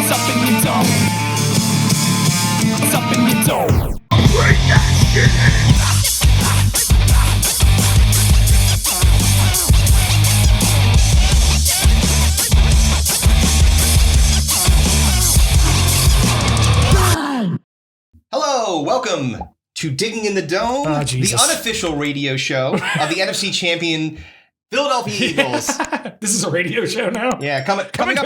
Something you don't. Something you don't. Bring that shit in. Hello, welcome to Digging in the Dome, the unofficial radio show of the NFC champion Philadelphia Eagles. This is a radio show now? Yeah, coming up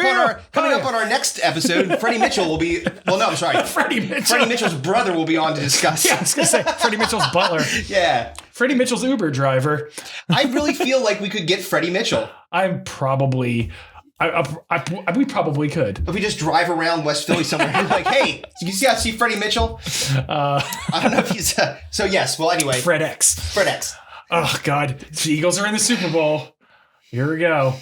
on our next episode, Freddie Mitchell will be. Well, no, I'm sorry. Freddie Mitchell. Freddie Mitchell's brother will be on to discuss. Yeah, I was gonna say Freddie Mitchell's butler. Yeah, Freddie Mitchell's Uber driver. I really feel like we could get Freddie Mitchell. We probably could. If we just drive around West Philly somewhere and like, hey, you see Freddie Mitchell? I don't know if he's. So yes. Well, anyway, Fred X. Oh God, the Eagles are in the Super Bowl. Here we go.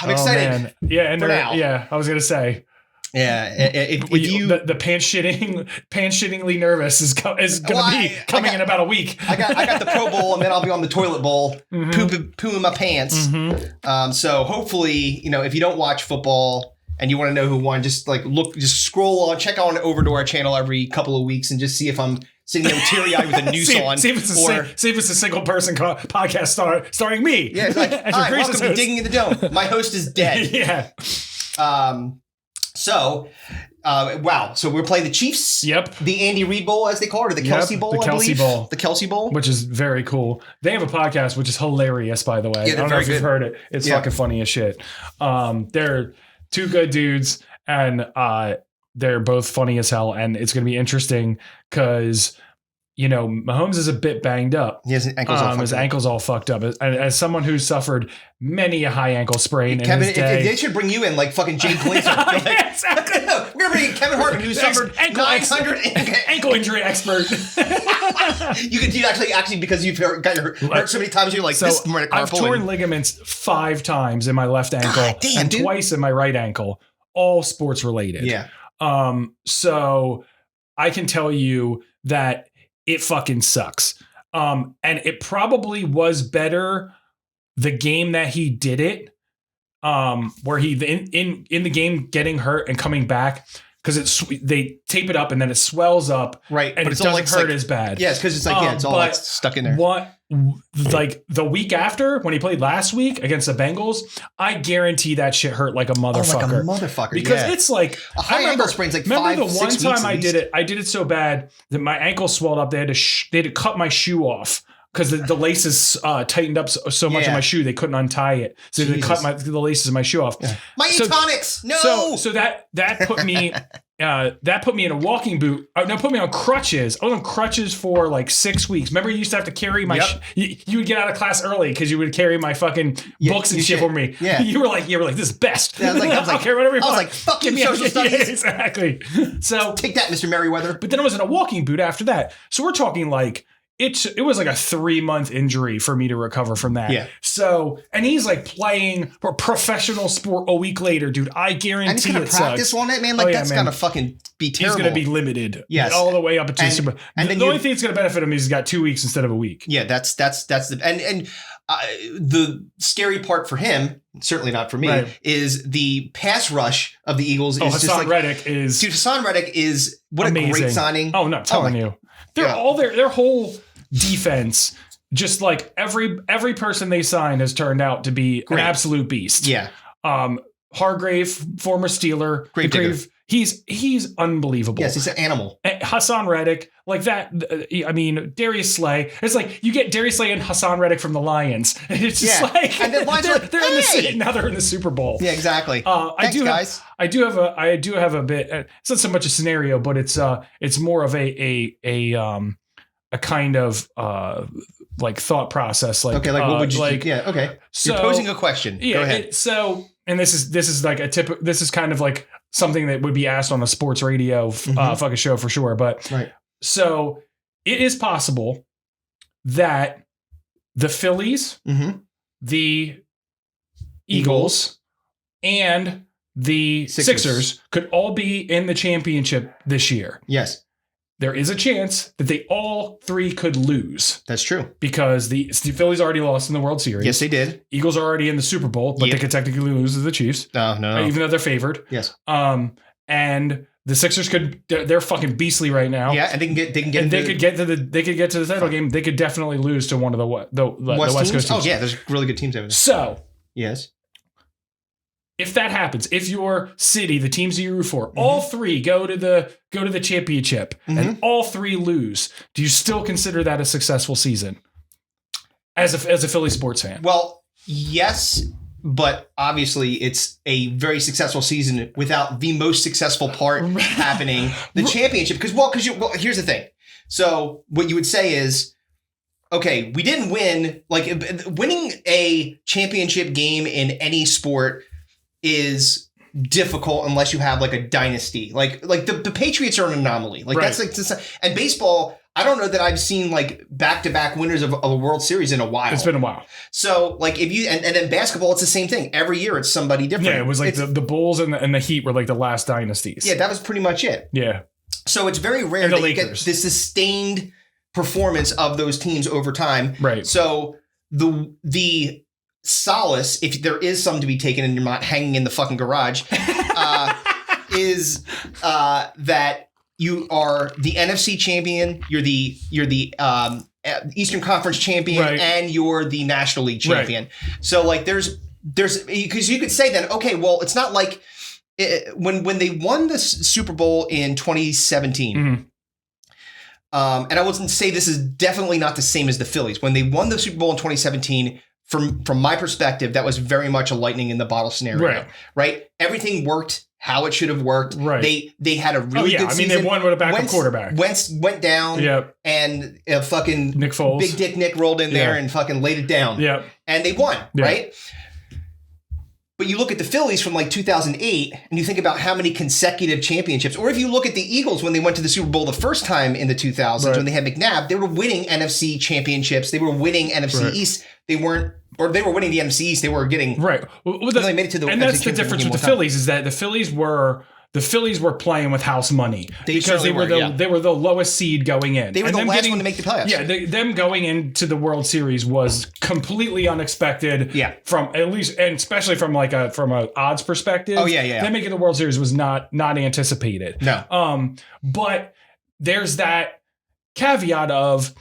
I'm excited. Man. Yeah, and now. Yeah, I was gonna say. Yeah, if you the pants-shittingly nervous is going to be coming in about a week. I got the Pro Bowl, and then I'll be on the toilet bowl, pooing my pants. Mm-hmm. So hopefully, if you don't watch football and you want to know who won, just scroll on, check on over to our channel every couple of weeks, and just see if I'm sitting there teary-eyed with a noose on. See if it's a single person podcast starring me. Yeah, it's like, hi, welcome to Digging in the Dome. My host is dead. Yeah. So we're playing the Chiefs. Yep. The Andy Reid Bowl, as they call it, or the Kelsey Bowl, the Kelsey Bowl. The Kelsey Bowl. Which is very cool. They have a podcast, which is hilarious, by the way. Yeah, I don't know if you've heard it. It's fucking funny as shit. They're two good dudes, and they're both funny as hell, and it's going to be interesting because... Mahomes is a bit banged up. His ankle's all fucked up. As someone who's suffered many a high ankle sprain in his day. They should bring you in like fucking Jay Glazer. Yeah, exactly. We're going to bring in Kevin Hartman, who suffered 900 ankle injury expert. You could do actually because you've got your hurt so many times. You're like, this I've torn ligaments 5 times in my left ankle and twice in my right ankle, all sports related. Yeah. So I can tell you that it fucking sucks. And it probably was better the game that he did it, where he in the game getting hurt and coming back, because they tape it up and then it swells up, right? And but it doesn't hurt as bad. Yeah, it's because it's it's all stuck in there. Like the week after when he played last week against the Bengals, I guarantee that shit hurt like a motherfucker. Because it's like a high ankle sprain's like 5-6 weeks. Remember the one time I did it so bad that my ankle swelled up. They had to cut my shoe off because the laces tightened up so much in my shoe they couldn't untie it. So they cut the laces of my shoe off. Yeah. My Etonics, no. So that put me. That put me in a walking boot. No, put me on crutches. I was on crutches for like 6 weeks. Remember, you used to have to carry my. You would get out of class early because you would carry my fucking books and shit for me. Yeah, you were like, this is best. Yeah, I was like, I'll carry whatever you want. I was like, fuck you, social studies. Yeah, exactly. So take that, Mr. Merriweather. But then I was in a walking boot after that. So we're talking like. It was like a 3-month injury for me to recover from that. Yeah. So, and he's like playing for professional sport a week later, dude. I guarantee and he's gonna practice on it, man. Like that's gonna fucking be terrible. He's gonna be limited. Yes. All the way up until Super Bowl. And the only thing that's gonna benefit him is he's got 2 weeks instead of a week. Yeah, that's the scary part for him, certainly not for me, is the pass rush of the Eagles. Hassan Reddick is what amazing. A great signing. Oh no, I'm telling you. They're all their whole defense, just like every person they signed has turned out to be an absolute beast. Yeah. Hargrave, former Steeler. He's unbelievable. Yes, he's an animal. Hassan Reddick, like that. I mean, Darius Slay. It's like you get Darius Slay and Hassan Reddick from the Lions. It's just like, and they're in the now they're in the Super Bowl. Yeah, exactly. Thanks, guys. I do have a bit. It's not so much a scenario, but it's more of a kind of like thought process. Like, okay, like what would you like? Yeah, okay. So you're posing a question. Yeah. Go ahead. This is like this is kind of like something that would be asked on a sports radio fucking show for sure. But so it is possible that the Phillies, the Eagles, and the Sixers could all be in the championship this year. Yes. There is a chance that they all 3 could lose. That's true. Because the Phillies already lost in the World Series. Yes, they did. Eagles are already in the Super Bowl, but they could technically lose to the Chiefs. No. Even though they're favored. Yes. and the Sixers they're fucking beastly right now. Yeah, and they could get to the title game. They could definitely lose to one of the West Coast teams. Oh yeah, there's really good teams over there. So yes, if that happens, if your city, the teams that you root for, all three go to the championship and all three lose, do you still consider that a successful season as a Philly sports fan? Well, yes, but obviously it's a very successful season without the most successful part happening, the championship. Because here's the thing. So what you would say is, okay, we didn't win. Like winning a championship game in any sport is difficult unless you have like a dynasty. Like the Patriots are an anomaly. Like that's like, and baseball, I don't know that I've seen like back-to-back winners of a World Series in a while. It's been a while. So like if you, and then basketball, it's the same thing. Every year it's somebody different. Yeah, it was like the Bulls and the Heat were like the last dynasties. Yeah, that was pretty much it. Yeah. So it's very rare that you get this sustained performance of those teams over time. Right. So the solace, if there is some to be taken and you're not hanging in the fucking garage, is that you are the NFC champion, you're the Eastern Conference champion, and you're the National League champion. Right. So like there's because you could say then, okay, well, it's not like when they won the Super Bowl in 2017. And I wouldn't say this is definitely not the same as the Phillies. When they won the Super Bowl in 2017, from my perspective, that was very much a lightning in the bottle scenario. Right? Everything worked how it should have worked. Right. They had a really good season. They won with a backup quarterback. Wentz went down. Yep. And fucking Nick Foles. Big Dick Nick rolled in there and fucking laid it down. Yep. And they won. Yep. Right? But you look at the Phillies from like 2008 and you think about how many consecutive championships, or if you look at the Eagles when they went to the Super Bowl the first time in the 2000s when they had McNabb, they were winning NFC championships. They were winning NFC East. They were winning the NFC East. They were getting right. Well, they made it to the and NFC that's the difference with the Phillies is that the Phillies were playing with house money because they were the lowest seed going in. They were the last one to make the playoffs. Yeah, them going into the World Series was completely unexpected. Yeah, from at least and especially from a odds perspective. Oh yeah. Them making the World Series was not anticipated. No. But there's that caveat of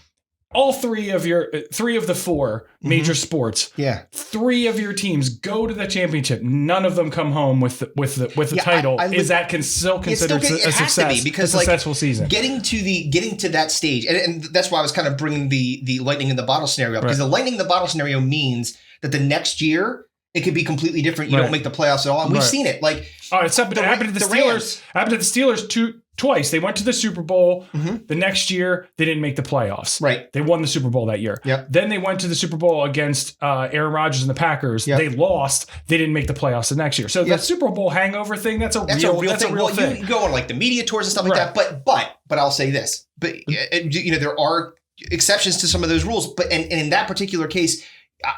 all three of the four major sports. Yeah. Three of your teams go to the championship. None of them come home with the title. Is that still considered a success? Because a successful season. Getting to that stage, and that's why I was kind of bringing the lightning in the bottle scenario up, because the lightning in the bottle scenario means that the next year it could be completely different. You don't make the playoffs at all, and we've seen it. Like, it happened to the Steelers. Happened to the Steelers twice. They went to the Super Bowl. The next year, they didn't make the playoffs. Right. They won the Super Bowl that year. Yep. Then they went to the Super Bowl against Aaron Rodgers and the Packers. Yep. They lost. They didn't make the playoffs the next year. So the Super Bowl hangover thing, that's a real thing. You go on like the media tours and stuff like that. But I'll say this. But there are exceptions to some of those rules. But and in that particular case,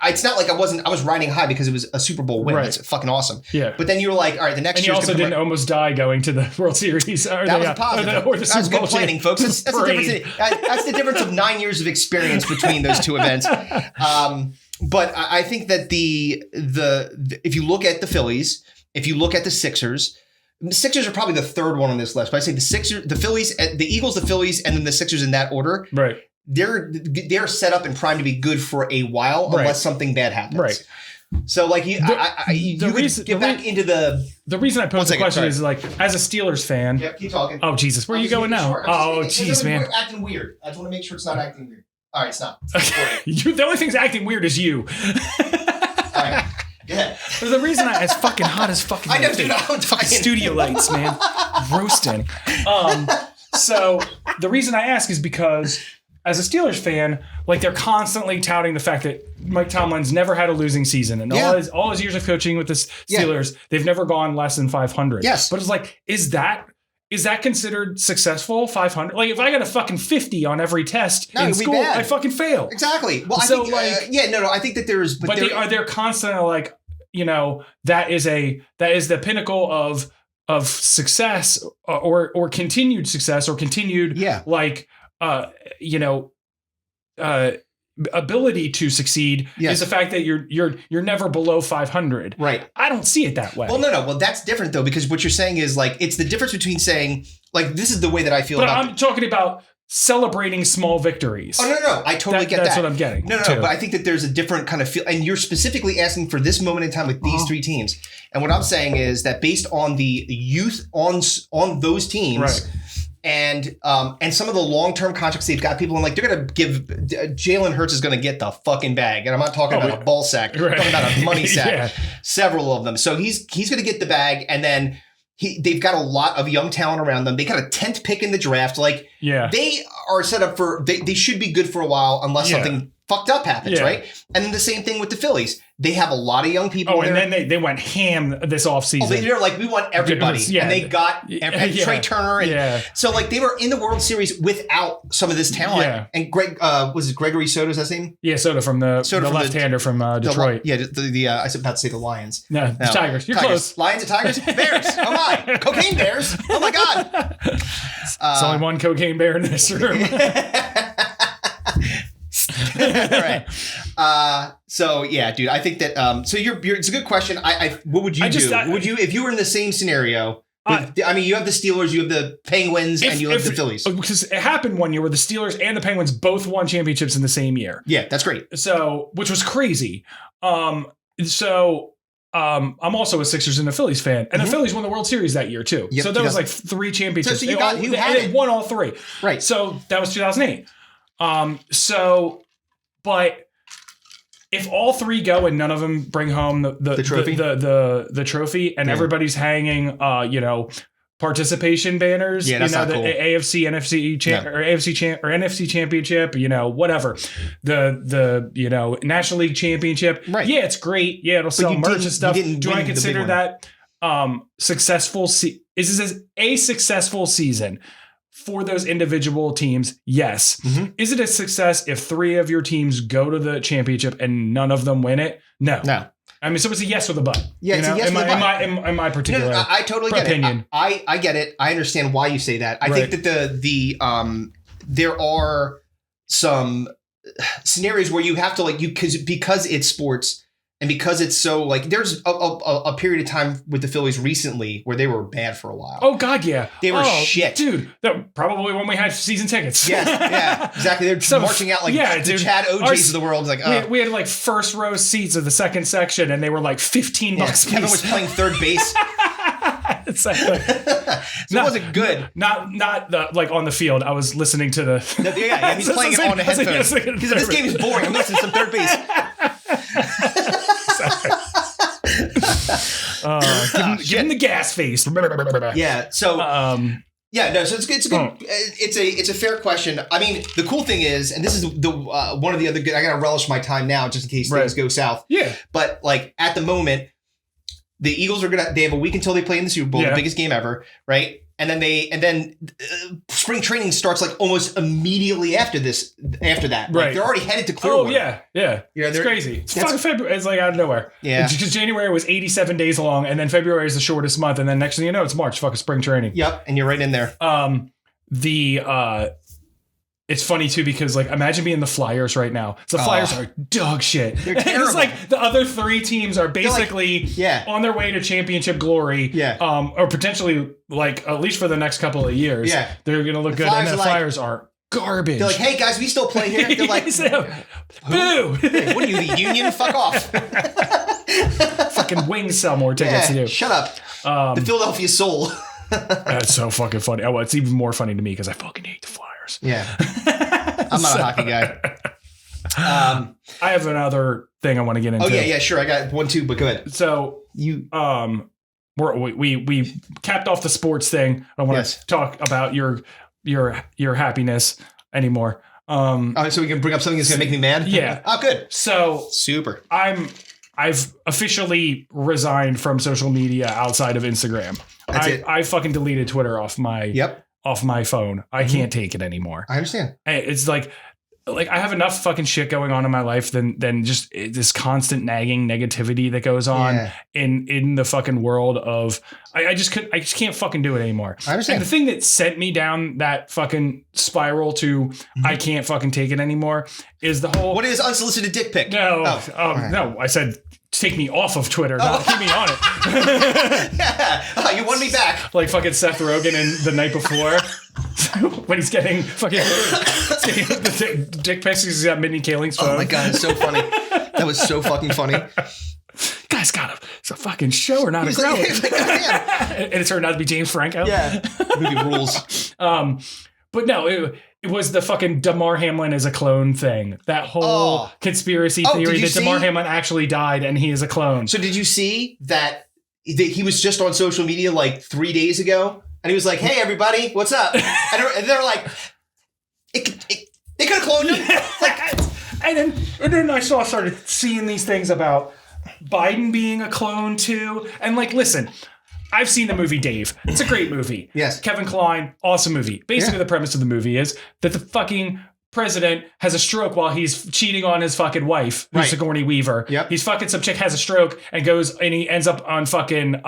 it's not like I was riding high because it was a Super Bowl win. Right. That's fucking awesome. Yeah. But then you were like, all right, the next year. And you also didn't almost die going to the World Series. That was positive. Or the Super That's good Bowl planning, folks. That's the difference of 9 years of experience between those two events. But I think that the if you look at the Phillies, if you look at the Sixers are probably the third one on this list. But I say the Phillies, the Eagles, the Phillies, and then the Sixers in that order. Right. They're set up and primed to be good for a while unless something bad happens. Right. So like the reason I posed the question is like as a Steelers fan. Yep, keep talking. Oh Jesus, where are you going now? Sure. Oh jeez, man. We're acting weird. I just want to make sure it's not acting weird. All right, stop. The only thing's acting weird is you. All right. Yeah. The reason it's fucking hot as fucking. I know, dude. I'm fucking studio lights, man. Roasting. So the reason I ask is because as a Steelers fan, like they're constantly touting the fact that Mike Tomlin's never had a losing season, and all his years of coaching with the Steelers, they've never gone less than 500. Yes, but it's like, is that considered successful? 500? Like if I got a fucking 50 on every test in school, I fucking fail. Exactly. Well, I think I think that there's, but they're constantly like, that is the pinnacle of success or continued success or continued ability to succeed is the fact that you're never below 500. Right. I don't see it that way. Well, no. Well, that's different though, because what you're saying is like, it's the difference between saying like, this is the way that I feel but about I'm talking about celebrating small victories. Oh, no. I totally get that. That's what I'm getting. No. But I think that there's a different kind of feel. And you're specifically asking for this moment in time with these three teams. And what I'm saying is that based on the youth on those teams, right. And some of the long-term contracts they've got, people, and like they're going to give Jalen Hurts is going to get the fucking bag, and I'm not talking about a ball sack, I'm talking about a money sack. Several of them, so he's going to get the bag, and then they've got a lot of young talent around them. They got a 10th pick in the draft. Like they are set up for they should be good for a while unless something fucked up happens, right? And then the same thing with the Phillies. They have a lot of young people. Oh, and then they went ham this offseason. They're like, we want everybody. And they got Trey Turner. And so like they were in the World Series without some of this talent. Yeah. And was it Gregory Soto's his name? Yeah, Soto from the left-hander from Detroit. I was about to say the Lions. No, the Tigers. You're close. Lions and Tigers? Bears. Oh my. Cocaine bears. Oh my God. There's only one cocaine bear in this room. Right. So yeah, dude, I think that so you're it's a good question. What would you do? Would you, if you were in the same scenario? I mean, you have the Steelers, you have the Penguins, and you have the Phillies. Because it happened one year where the Steelers and the Penguins both won championships in the same year. Yeah, that's great. So, which was crazy. I'm also a Sixers and a Phillies fan, and the Phillies won the World Series that year too. Yep, so there was like 3 championships. So you won all 3. Right. So that was 2008. But if all 3 go and none of them bring home the trophy, the trophy, and everybody's hanging, participation banners, that's not cool. The AFC, NFC or AFC or NFC championship, whatever, the National League championship. Right. Yeah, it's great. Yeah, it'll sell merch and stuff. Do I consider that successful? Is this a successful season for those individual teams? Yes. Mm-hmm. Is it a success if 3 of your teams go to the championship and none of them win it? No. I mean, so it's a yes or a but. Yeah, it's a yes or a but. In my particular I totally get opinion. It. I get it. I understand why you say that. I think that there are some scenarios where you have to because it's sports. And because it's so there's a period of time with the Phillies recently where they were bad for a while. Oh God, yeah, they were shit, dude. That probably when we had season tickets. Yeah, exactly. They're marching out the Chad OJs of the world. We had first row seats of the second section, and they were $15. Kevin was playing third base. Exactly. So it wasn't good. Not on the field. I was listening to the. He's playing it on the headphones. He's like, this game is boring. I'm listening to some third base. Give him the gas face. Yeah. So. So it's a good. It's a fair question. I mean, the cool thing is, and this is the one of the other good. I gotta relish my time now, just in case things go south. Yeah. But at the moment, the Eagles they have a week until they play in the Super Bowl, the biggest game ever, right? And then spring training starts almost immediately after that. Right. They're already headed to Clearwater. Oh yeah. It's crazy. It's fucking February. It's out of nowhere. Yeah. Because January was 87 days long, and then February is the shortest month, and then next thing you know, it's March. Fucking spring training. Yep, and you're right in there. It's funny too because imagine being the Flyers right now. So the Flyers are dog shit. They're terrible. It's the other 3 teams are basically on their way to championship glory. Yeah. Or potentially at least for the next couple of years. Yeah. They're gonna look good. And the Flyers are garbage. They're like, hey guys, we still play here. They're like, boo. Hey, what are you, the union? Fuck off. Fucking Wings sell more tickets to do. Shut up. The Philadelphia Soul. That's so fucking funny. Oh, well, it's even more funny to me because I fucking hate the Flyers. Yeah. I'm not a hockey guy. I have another thing I want to get into. Oh yeah, sure. I got one too, but go ahead. So we capped off the sports thing. I don't want to talk about your happiness anymore. So we can bring up something that's gonna make me mad? Yeah. Oh, good. So super. I've officially resigned from social media outside of Instagram. I fucking deleted Twitter off my phone. I can't take it anymore. I understand. It's like I have enough fucking shit going on in my life than just this constant nagging negativity that goes on in the fucking world of I just can't fucking do it anymore. I understand. And the thing that sent me down that fucking spiral to I can't fucking take it anymore is the whole What is unsolicited dick pic? No, right. no, I said take me off of Twitter, not keep me on it. Yeah. You won me back. Like fucking Seth Rogen in The Night Before when he's getting fucking the dick pics. He's got Minnie Kaling's phone. Oh my God, it's so funny. That was so fucking funny. Guy's got it's a fucking show or not a grower. And it turned out to be James Franco. Yeah, movie rules. But no, it was the fucking Damar Hamlin is a clone thing. That whole conspiracy theory that Damar Hamlin actually died and he is a clone. So did you see that he was just on social media like 3 days ago? And he was like, hey, everybody, what's up? And they're like, they could have cloned him. And then I started seeing these things about Biden being a clone too. And like, listen, I've seen the movie Dave. It's a great movie. Yes. Kevin Kline, awesome movie. Basically, the premise of the movie is that the fucking president has a stroke while he's cheating on his fucking wife, who's Sigourney Weaver. Yep. He's fucking some chick, has a stroke, and goes and he ends up on fucking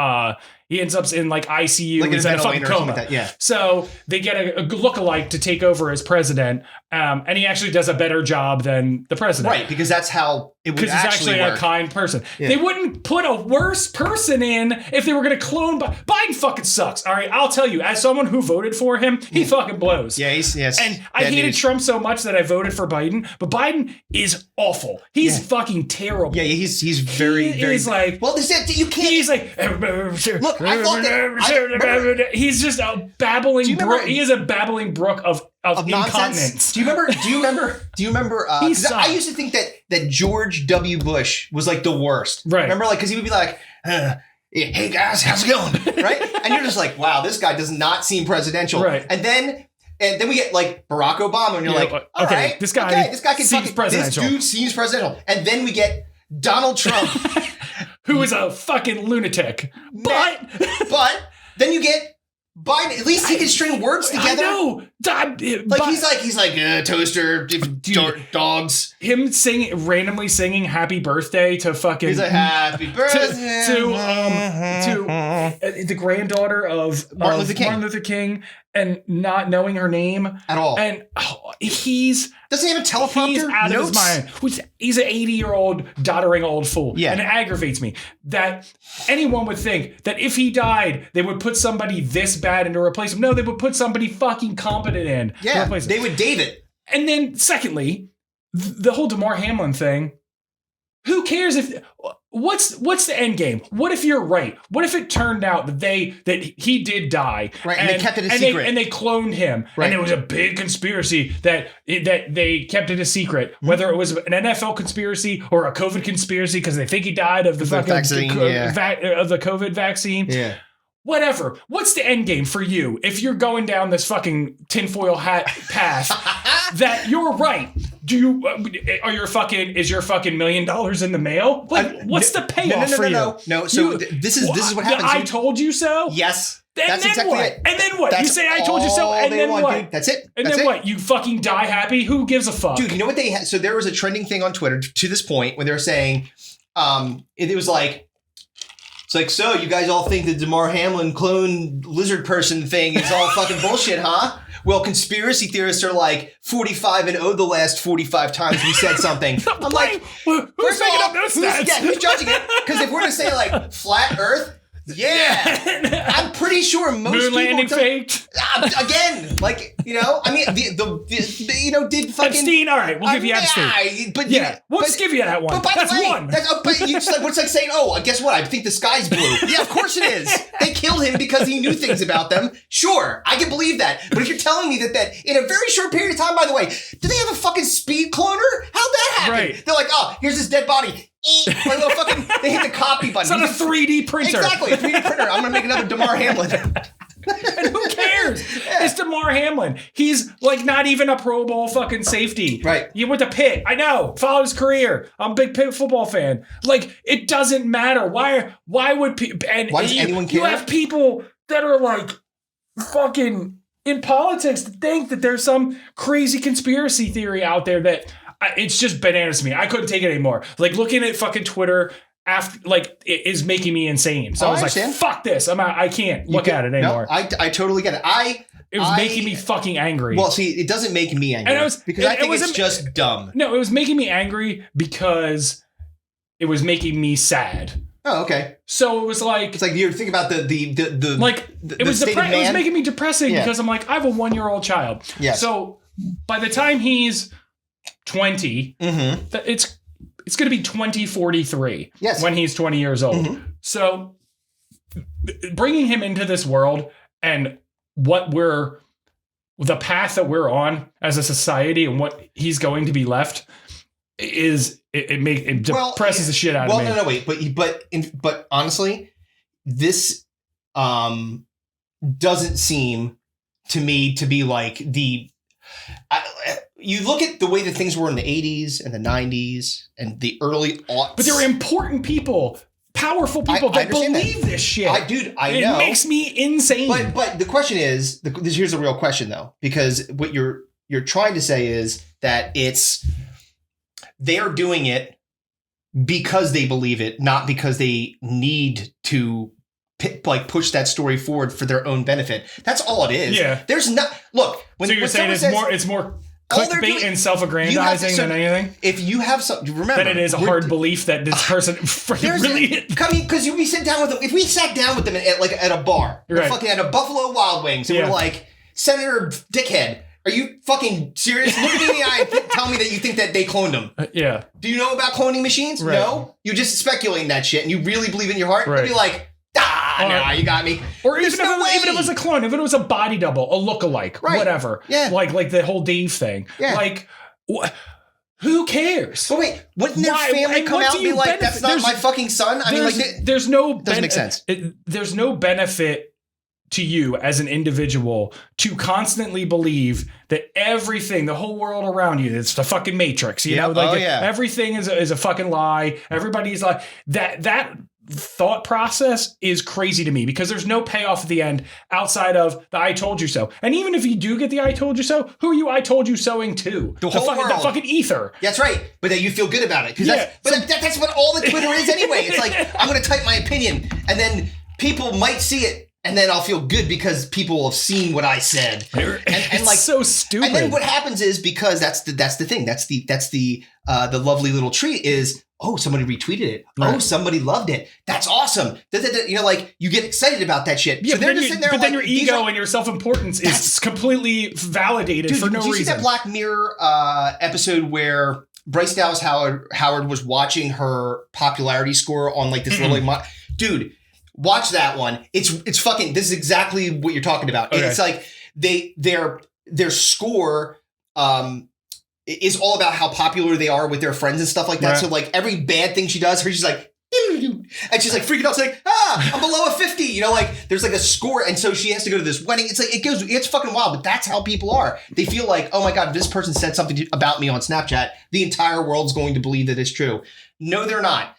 he ends up in like ICU, like he's in a fucking coma. Like that. Yeah. So they get a lookalike to take over as president, and he actually does a better job than the president. Right, because that's how it would Because he's actually work. a kind person. Yeah. They wouldn't put a worse person in if they were going to clone Biden. Biden fucking sucks. All right, I'll tell you, as someone who voted for him, he fucking blows. Yeah, yes. And I hated Trump so much that I voted for Biden, but Biden is awful. He's fucking terrible. Yeah, he's very, very. He's like, well, this you can't. He's like, look, I thought that. He's just a babbling brook. He is a babbling brook of incontinence. Nonsense. Do you remember? Because I used to think that George W. Bush was like the worst. Right. Remember, like, because he would be like, "Hey guys, how's it going?" Right? And you're just like, "Wow, this guy does not seem presidential." Right. And then we get like Barack Obama, and you're like, "All right, this guy can seems presidential. This dude seems presidential." And then we get Donald Trump, who is a fucking lunatic. But then you get Biden. At least he can string words together. I know. He's like toaster, dogs. Him randomly singing "Happy Birthday" to fucking. He's like "Happy Birthday" to the granddaughter of Martin Luther King, and not knowing her name at all. And he's doesn't he have a teleprompter? He's out of his mind. He's an 80-year-old doddering old fool. Yeah. And it aggravates me that anyone would think that if he died, they would put somebody this bad in to replace him. No, they would put somebody fucking competent in. Yeah, they would David. And then secondly, the whole Damar Hamlin thing. Who cares if what's the end game? What if you're right? What if it turned out that he did die, right? And they kept it a secret, and they cloned him, right. And it was a big conspiracy that they kept it a secret, whether it was an NFL conspiracy or a COVID conspiracy because they think he died of the fucking vaccine, of the COVID vaccine. Yeah. Whatever. What's the end game for you if you're going down this fucking tinfoil hat path that you're right? Is your fucking $1 million in the mail? Like, what's the payoff for you? No. So this is what happens. I told you so. Yes. That's exactly what? It. And then what? You say I told you so, and then what? Dude. That's it. And then what? You fucking die happy? Who gives a fuck? Dude, you know what they had? So there was a trending thing on Twitter to this point when they were saying, it was like, it's like, so you guys all think the Damar Hamlin clone lizard person thing is all fucking bullshit, huh? Well, conspiracy theorists are like 45 and the last 45 times we said something. I'm like, who's making up those stats? Yeah, who's judging it? Because if we're to say like flat Earth, yeah, I'm pretty sure most moon people landing faked. Again, like, I mean, the did fucking Epstein. All right, we'll give you Epstein. But we'll just give you that one. But by that's the way, one. But you just like what's like saying, guess what? I think the sky's blue. Yeah, of course it is. They killed him because he knew things about them. Sure, I can believe that. But if you're telling me that in a very short period of time, by the way, do they have a fucking speed cloner? How'd that happen? Right. They're like, here's this dead body. My little fucking, they hit the copy button. It's not a 3D printer. Exactly, a 3D printer. I'm gonna make another Damar Hamlin. And who cares? Yeah. It's Damar Hamlin. He's like not even a Pro Bowl fucking safety. Right. You went to Pitt. I know. Followed his career. I'm a big Pitt football fan. Like, it doesn't matter. Why would people... Why does anyone care? You have people that are like fucking in politics to think that there's some crazy conspiracy theory out there that it's just bananas to me. I couldn't take it anymore. Like looking at fucking Twitter after, like, it is making me insane. So I was like, fuck this. I'm out. I can't look at it anymore. No, I totally get it. It was making me fucking angry. Well, see, it doesn't make me angry because I think it's just dumb. No, it was making me angry because it was making me sad. Oh, okay. So it was like it's like you're thinking about the like it was it was making me depressing because I'm like, I have a 1-year-old child. Yeah. So by the time he's 20, it's going to be 2043 when he's 20 years old. So bringing him into this world and the path that we're on as a society and what he's going to be left is it depresses the shit out of me. Well, no, wait, but honestly, this doesn't seem to me to be like you look at the way that things were in the 80s and the 90s and the early aughts. But there were important people, powerful people that believe this shit. I know. It makes me insane. But the question is, here's the real question though, because what you're trying to say is that they're doing it because they believe it, not because they need to push that story forward for their own benefit. That's all it is. Yeah. There's not look. So you're saying it's more clickbait and self-aggrandizing than anything? If you have something, remember that it is a hard belief that this person really. I mean, because we sit down with them. If we sat down with them at a bar, fucking at a Buffalo Wild Wings, and we're like, Senator Dickhead, are you fucking serious? Look at me in the eye and tell me that you think that they cloned them. Yeah. Do you know about cloning machines? Right. No. You just speculating that shit, and you really believe in your heart. Right. You'd be like, nah, you got me. Or even if it was a clone, if it was a body double, a lookalike, whatever. Yeah. Like the whole Dave thing. Yeah. Like, who cares? But wait, wouldn't their family come out and be like, that's not my fucking son? I mean, like, there's no doesn't make sense. There's no benefit to you as an individual to constantly believe that everything, the whole world around you, it's the fucking Matrix. You know, like everything is a fucking lie. Everybody's like that thought process is crazy to me because there's no payoff at the end outside of the I told you so. And even if you do get the I told you so, who are you I told you soing to? The whole world. The fucking ether. That's right. But then you feel good about it. That's what all the Twitter is anyway. It's like, I'm going to type my opinion and then people might see it. And then I'll feel good because people have seen what I said. And like so stupid. And then what happens is because that's the thing. That's the lovely little treat is, oh, somebody retweeted it. Right. Oh, somebody loved it. That's awesome. You know, like you get excited about that shit. Yeah, so they're just sitting there. But then your ego and your self-importance is completely validated for no reason. Did you see that Black Mirror episode where Bryce Dallas Howard was watching her popularity score on like this little dude? Watch that one. It's fucking. This is exactly what you're talking about. Okay. It's like their score is all about how popular they are with their friends and stuff like that. Right. So like every bad thing she does, she's like, and she's like freaking out. She's like, I'm below a 50. You know, like there's like a score, and so she has to go to this wedding. It's like it's fucking wild. But that's how people are. They feel like, oh my god, this person said something about me on Snapchat. The entire world's going to believe that it's true. No, they're not.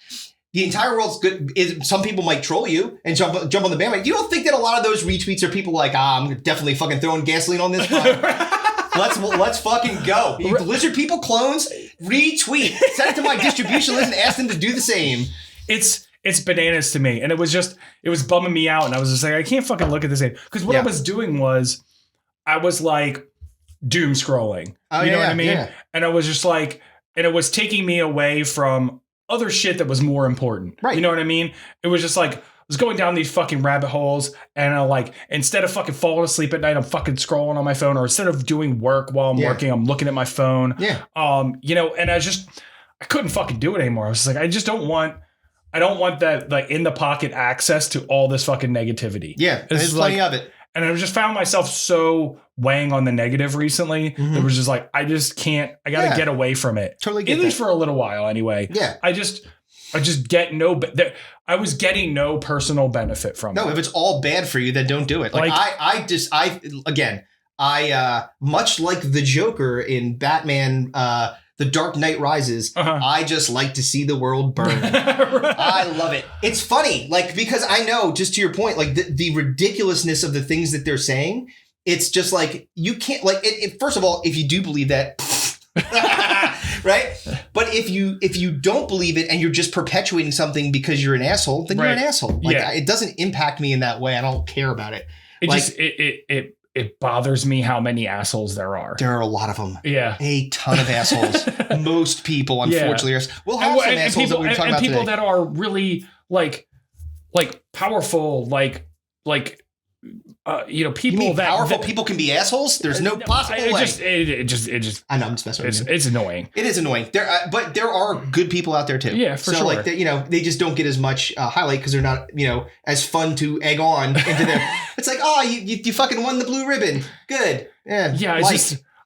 The entire world's good. Some people might troll you and jump on the bandwagon. You don't think that a lot of those retweets are people like, I'm definitely fucking throwing gasoline on this. Let's fucking go. Lizard people clones, retweet. Send it to my distribution list and ask them to do the same. It's bananas to me. And it was bumming me out. And I was just like, I can't fucking look at this. Because what I was doing was, I was like doom scrolling. You know what I mean? Yeah. And I was just like, and it was taking me away from other shit that was more important. Right. You know what I mean? It was just like, I was going down these fucking rabbit holes and I like, instead of fucking falling asleep at night, I'm fucking scrolling on my phone, or instead of doing work while I'm working, I'm looking at my phone. Yeah. You know, and I couldn't fucking do it anymore. I was just like, I don't want that like in the pocket access to all this fucking negativity. Yeah. There's plenty of it. And I just found myself so weighing on the negative recently. Mm-hmm. It was just like, I just can't, I got to get away from it. Totally get At least for a little while anyway. Yeah. I just get I was getting no personal benefit from it. No, if it's all bad for you, then don't do it. Like I much like the Joker in Batman, The Dark Knight Rises, I just like to see the world burn. Right. I love it. It's funny, like, because I know, just to your point, like the ridiculousness of the things that they're saying it's just like, you can't, like, first of all, if you do believe that, right? But if you don't believe it and you're just perpetuating something because you're an asshole, then you're an asshole. Like, it doesn't impact me in that way. I don't care about it. It bothers me how many assholes there are. There are a lot of them. Yeah. A ton of assholes. Most people, unfortunately, are. We'll have some assholes people, that we were talking about people today. that are really like powerful, people that powerful people can be assholes. There's no possible way. It just. I know, I'm just messing with you. It's annoying. It is annoying. But there are good people out there too. Yeah, for sure. So like, they just don't get as much highlight because they're not, as fun to egg on into their. It's like, oh, you fucking won the blue ribbon. Good. Yeah. Yeah.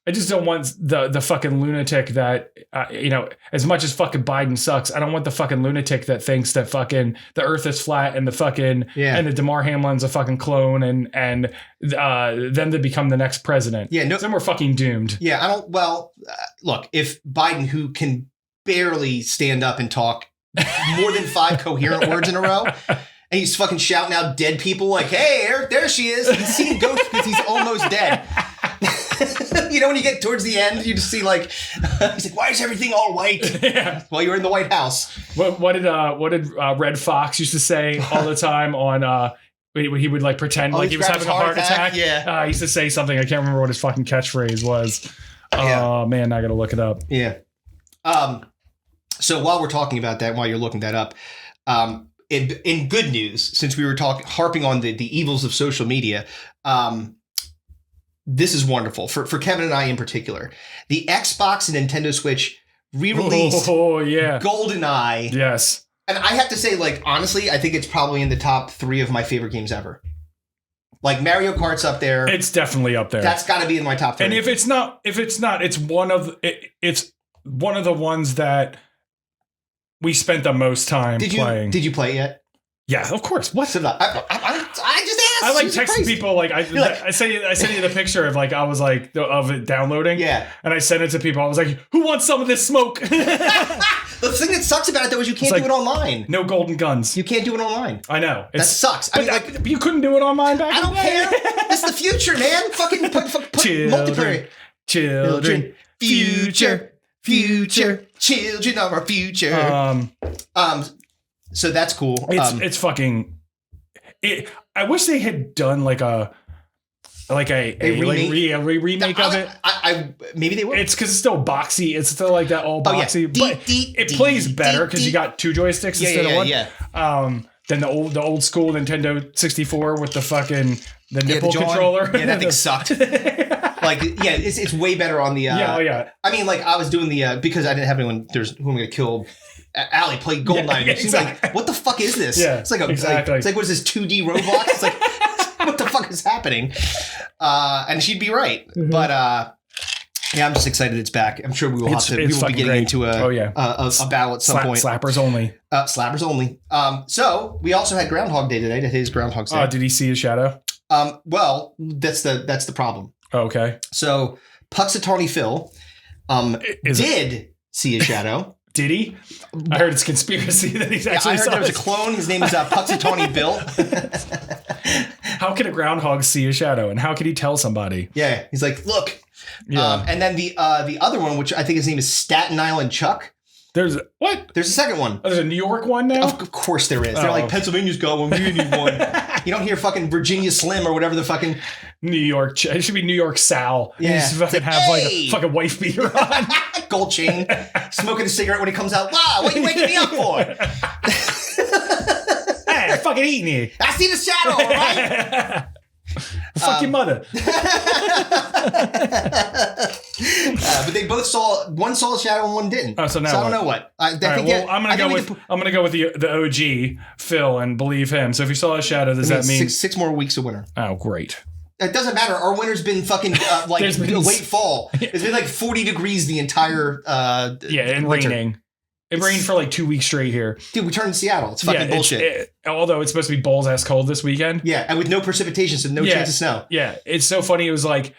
I just don't want the fucking lunatic that, as much as fucking Biden sucks, I don't want the fucking lunatic that thinks that fucking the earth is flat and the fucking, and the Damar Hamlin's a fucking clone and them to become the next president. Yeah. No, then we're fucking doomed. Yeah. Look, if Biden, who can barely stand up and talk more than 5 coherent words in a row, and he's fucking shouting out dead people like, hey, there she is. He's seeing ghosts because he's almost dead. When you get towards the end, you just see like, he's like, why is everything all white? Yeah. Well, you're in the White House. What did Red Fox used to say all the time on when he would like pretend like he was having a heart attack? Yeah. He used to say something. I can't remember what his fucking catchphrase was. Oh man, I gotta look it up. Yeah. So while we're talking about that, while you're looking that up, in good news, since we were harping on the evils of social media, this is wonderful for Kevin and I in particular. The Xbox and Nintendo Switch re-released GoldenEye. Yes. And I have to say, like, honestly, I think it's probably in the top 3 of my favorite games ever. Like, Mario Kart's up there. It's definitely up there. That's got to be in my top 3. And if it's not, it's one of the ones that we spent the most time playing. Did you play it yet? Yeah, of course. What? So I just asked. I like texting people like I sent you the picture of like I was like of it downloading. Yeah. And I sent it to people. I was like, who wants some of this smoke? The thing that sucks about it though is you can't do it online. No golden guns. You can't do it online. I know. That sucks. But you couldn't do it online back. I don't care. It's the future, man. Fucking put multiplayer. Children. Future. Children of our future. So that's cool. It's fucking. I wish they had done like a remake of it. Maybe they will. It's because it's still boxy. It's still like that all boxy, but it plays better because you got 2 joysticks instead of one. Yeah. Than the old school Nintendo 64 with the nipple controller. Yeah, that thing sucked. It's way better on the. I mean, like I was doing the because I didn't have anyone. Who I'm going to kill. Allie played GoldenEye. Yeah, she's like, what the fuck is this? Yeah, it's like exactly. It's like, what is this 2D Roblox? It's like, what the fuck is happening? And she'd be right. Mm-hmm. But I'm just excited it's back. I'm sure we will be getting great. into a battle at some point. Slappers only. Slappers only. So we also had Groundhog Day today. Today's Groundhog's Day. Did he see his shadow? Well, that's the problem. Okay. So Puxatawny Phil did see a shadow. Did he? I heard it's conspiracy that he's actually. I heard there was a clone. His name is Puxatawny Bill. How can a groundhog see a shadow, and how can he tell somebody? Yeah, he's like, look. Yeah. And then the other one, which I think his name is Staten Island Chuck. There's what? There's a second one. Oh, there's a New York one now? Of course there is. They're like, Pennsylvania's got one. We need one. You don't hear fucking Virginia Slim or whatever the fucking... New York. It should be New York Sal. Yeah. Just fucking have like a fucking wife beater on. Gold chain. Smoking a cigarette when he comes out. Wow, what are you waking me up for? Hey, I'm fucking eating you. I see the shadow, all right? Fuck your mother. But they both one saw a shadow and one didn't. Oh, so now I don't know what. I'm gonna go with the OG Phil and believe him. So if you saw a shadow, does that mean six more weeks of winter? Oh, great. It doesn't matter. Our winter's been fucking late fall. It's been like 40 degrees the entire and winter. raining. It rained for like 2 weeks straight here. Dude, we turned in Seattle. It's fucking bullshit. Although it's supposed to be balls ass cold this weekend. Yeah, and with no precipitation, so no chance of snow. Yeah, it's so funny. It was like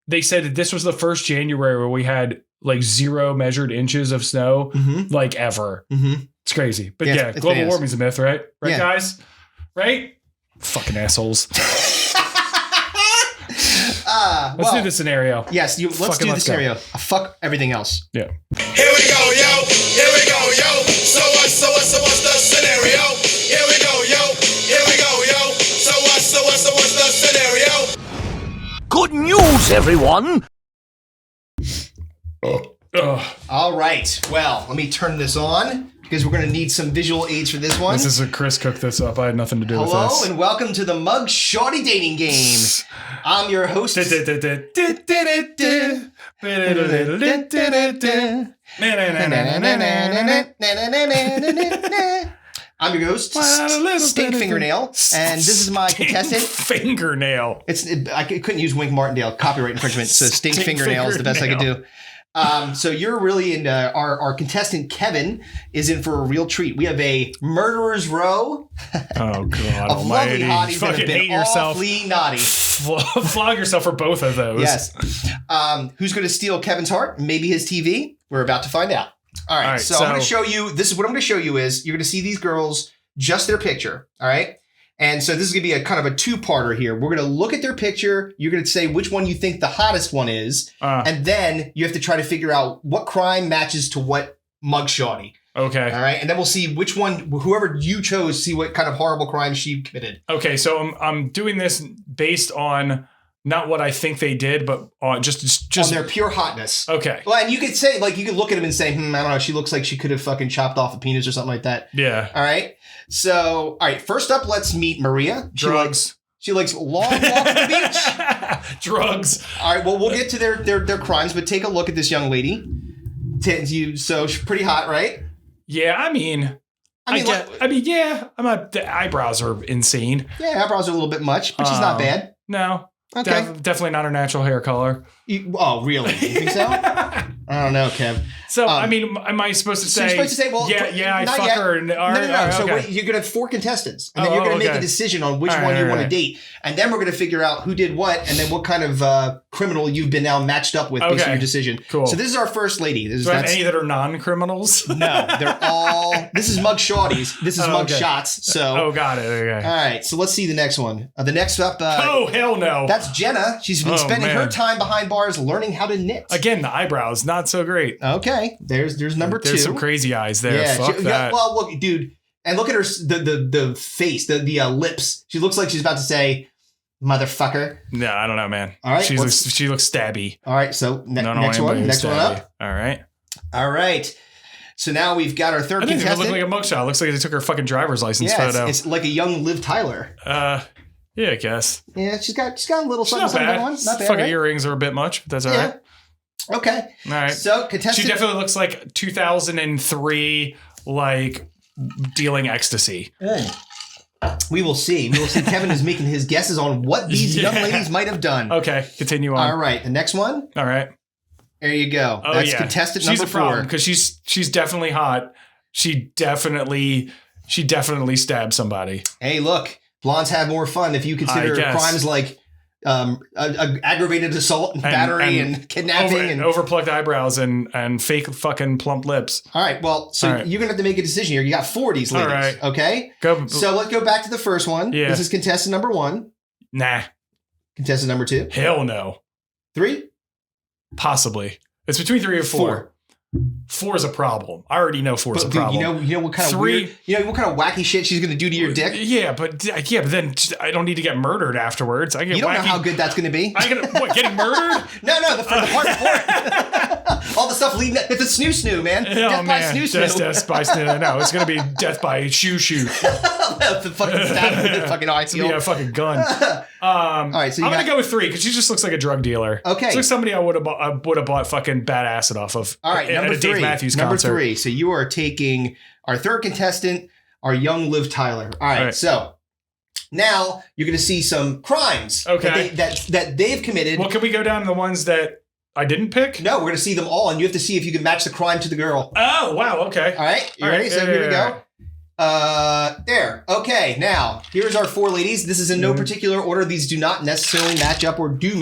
they said that this was the first January where we had like 0 measured inches of snow like ever. Mm-hmm. It's crazy. But global warming's a myth, right? Right, guys? Right? Fucking assholes. Let's do the scenario. Yes, let's do the scenario. Fuck everything else. Yeah. Here we go, yo. Here we go, yo. So what's the scenario? Here we go, yo. Here we go, yo. So what's the scenario? Good news, everyone. All right. Well, let me turn this on because we're going to need some visual aids for this one. This is Chris cooked this up. I had nothing to do with this. Hello and welcome to the Mugshawty Dating game. I'm your host. I'm your host, Stink Fingernail, and this is my contestant. Fingernail. I couldn't use Wink Martindale, copyright infringement, so Stink Fingernail is the best I could do. So you're really in our contestant Kevin is in for a real treat. We have a murderer's row. Oh God of lovely almighty. hotties that have Fucking been hate yourself. awfully naughty. Flog yourself for both of those. Yes. Who's going to steal Kevin's heart? Maybe his TV? We're about to find out. All right. So I'm going to show you. This is what I'm going to show you is you're going to see these girls, just their picture. All right. And so this is going to be a kind of a two-parter here. We're going to look at their picture. You're going to say which one you think the hottest one is. And then you have to try to figure out what crime matches to what mugshawty. Okay. All right. And then we'll see which one, whoever you chose, see what kind of horrible crime she committed. Okay. So I'm doing this based on not what I think they did, but on just on their pure hotness. Okay. Well, and you could say, like, you could look at him and say, I don't know, she looks like she could have fucking chopped off a penis or something like that. Yeah. All right. So, all right. First up, let's meet Maria. Drugs. She likes long walks to the beach. Drugs. All right. Well, we'll get to their crimes, but take a look at this young lady. So she's pretty hot, right? Yeah. I mean, yeah. I'm not. The eyebrows are insane. Yeah, eyebrows are a little bit much, but she's not bad. No. Okay. Definitely not her natural hair color. Oh, really? You think so? I don't know, Kev. So, I mean, am I supposed to say? You're supposed to say, well, yeah, I fuck yet. her. No. So okay. you're going to have 4 contestants, and then you're going to make a decision on which one you want to date, and then we're going to figure out who did what, and then what kind of criminal you've been now matched up with based on your decision. Cool. So this is our first lady. Do I have any that are non-criminals? No, they're all. This is mug shawties. This is mug shots. So. Got it. Okay. All right. So let's see the next one. The next up. Oh hell no. That's Jenna. She's been spending her time behind bars learning how to knit. Again, the eyebrows not so great. Okay. There's number 2. There's some crazy eyes there. Yeah. Fuck that. Yeah, well, look, dude, and look at her the face, the lips. She looks like she's about to say, "Motherfucker." No, I don't know, man. All right. She looks stabby. All right. So next one up. All right. All right. So now we've got our third contestant. It looks like a mugshot. It looks like they took her fucking driver's license photo. It's like a young Liv Tyler. Yeah, I guess. Yeah, she's got a little something going on. Not bad. Fucking right? Earrings are a bit much, but that's all right. Okay. All right. So contestant. She definitely looks like 2003, like dealing ecstasy. We will see. Kevin is making his guesses on what these young ladies might have done. Okay, continue on. All right. The next one. All right. There you go. Oh, That's contestant she's number 4. She's a problem because she's definitely hot. She definitely stabbed somebody. Hey, look, blondes have more fun if you consider crimes like aggravated assault and battery and kidnapping and overplucked eyebrows and fake fucking plump lips. All right, well, so you're gonna have to make a decision here. You got 4 of these ladies. All right. Okay. So let's go back to the first one. Yeah. This is contestant number 1. Nah. Contestant number 2. Hell no. 3. Possibly. It's between 3 or 4. 4 is a problem. I already know 4 is a problem. You know what kind of weird, what kind of wacky shit she's gonna do to your dick? Yeah, but then I don't need to get murdered afterwards. I get you don't wacky. know how good that's gonna be. Getting murdered? No, the part before it. All the stuff leading. It's a snoo, man. Death by snoo. Death by snoo. No, it's gonna be death by shoo. The fucking stab with the fucking eye. It's gonna be a fucking gun. All right, so I'm gonna go with 3 because she just looks like a drug dealer. Okay, it's like somebody I would have bought fucking bad acid off of. All right, number 3. Dave Matthews number concert. 3. So you are taking our third contestant, our young Liv Tyler. All right. So now you're going to see some crimes. Okay. That they've committed. Well, can we go down to the ones that I didn't pick? No, we're going to see them all, and you have to see if you can match the crime to the girl. Oh, wow. Okay. All right. You ready? So here we go. There. Okay. Now here's our 4 ladies. This is in no particular order. These do not necessarily match up or do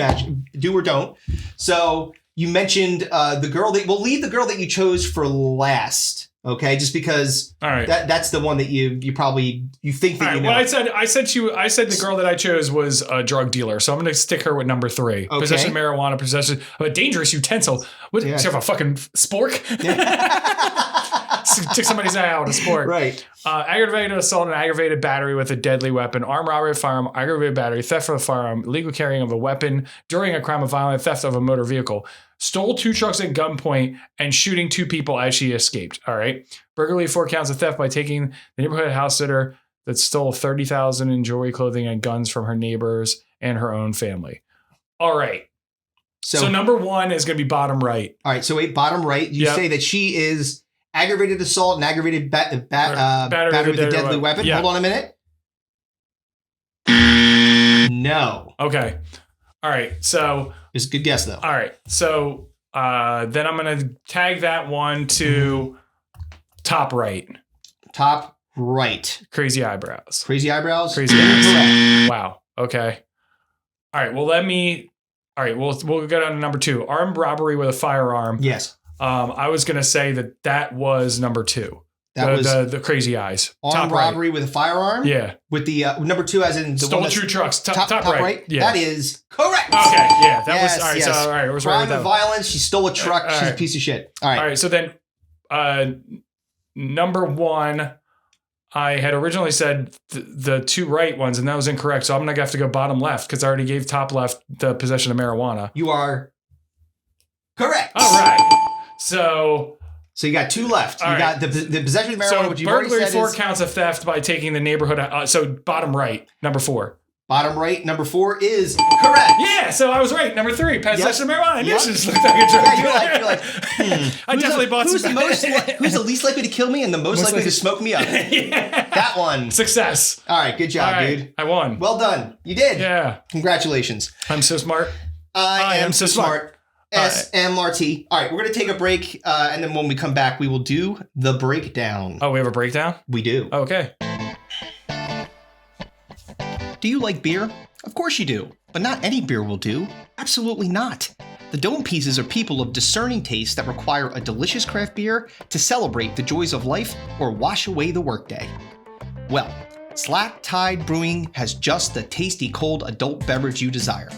or don't. So you mentioned the girl we'll leave the girl that you chose for last. Okay, just because All right. that's the one that you think that All right, you know. well, I said the girl that I chose was a drug dealer, so I'm going to stick her with number 3. Okay. Possession of marijuana, possession of a dangerous utensil. What? Yeah. Does she have a fucking spork? Took somebody's eye out with a spork. Right. Aggravated assault and aggravated battery with a deadly weapon, armed robbery of firearm, aggravated battery, theft of a firearm, illegal carrying of a weapon during a crime of violence, theft of a motor vehicle, stole 2 trucks at gunpoint, and shooting 2 people as she escaped. All right. Burglary, 4 counts of theft by taking the neighborhood house sitter that stole $30,000 in jewelry, clothing, and guns from her neighbors and her own family. All right. So number 1 is going to be bottom right. All right. So wait, bottom right. You say that she is aggravated assault and aggravated battery with a deadly weapon. Yeah. Hold on a minute. No. Okay. All right. So it's a good guess though. All right. So then I'm going to tag that one to top right. Top right. Crazy eyebrows. Crazy eyebrows. Crazy eyebrows. Wow. Okay. All right. Well, we'll go down to number 2. Armed robbery with a firearm. Yes. I was going to say that was number 2. That was the crazy eyes. Armed robbery with a firearm. Yeah. With the number 2 as in the stole one 2 trucks. Top right. Yeah. That is correct. Okay. Yeah. That was all right. Yes. So all right. I was right with crime that. of violence. She stole a truck. She's a piece of shit. All right. All right. So then, number 1, I had originally said the 2 right ones, and that was incorrect. So I'm gonna have to go bottom left because I already gave top left the possession of marijuana. You are correct. All right. So you got 2 left. You got the possession of marijuana, so which you've already burglary, said 4 is counts of theft by taking the neighborhood. So bottom right, number 4. Bottom right, number 4 is correct. Yeah, so I was right. Number 3, possession of marijuana. Yep. This looked like a drug Yeah, you're like, I definitely bought who's some. who's the least likely to kill me and the most likely to smoke me up? Yeah. That one. Success. All right, good job, dude. I won. Well done. You did. Yeah. Congratulations. I'm so smart. I am so smart. SMRT. All right, we're going to take a break, and then when we come back, we will do the breakdown. Oh, we have a breakdown? We do. Okay. Do you like beer? Of course you do, but not any beer will do. Absolutely not. The Dome Pieces are people of discerning taste that require a delicious craft beer to celebrate the joys of life or wash away the workday. Well, Slack Tide Brewing has just the tasty cold adult beverage you desire.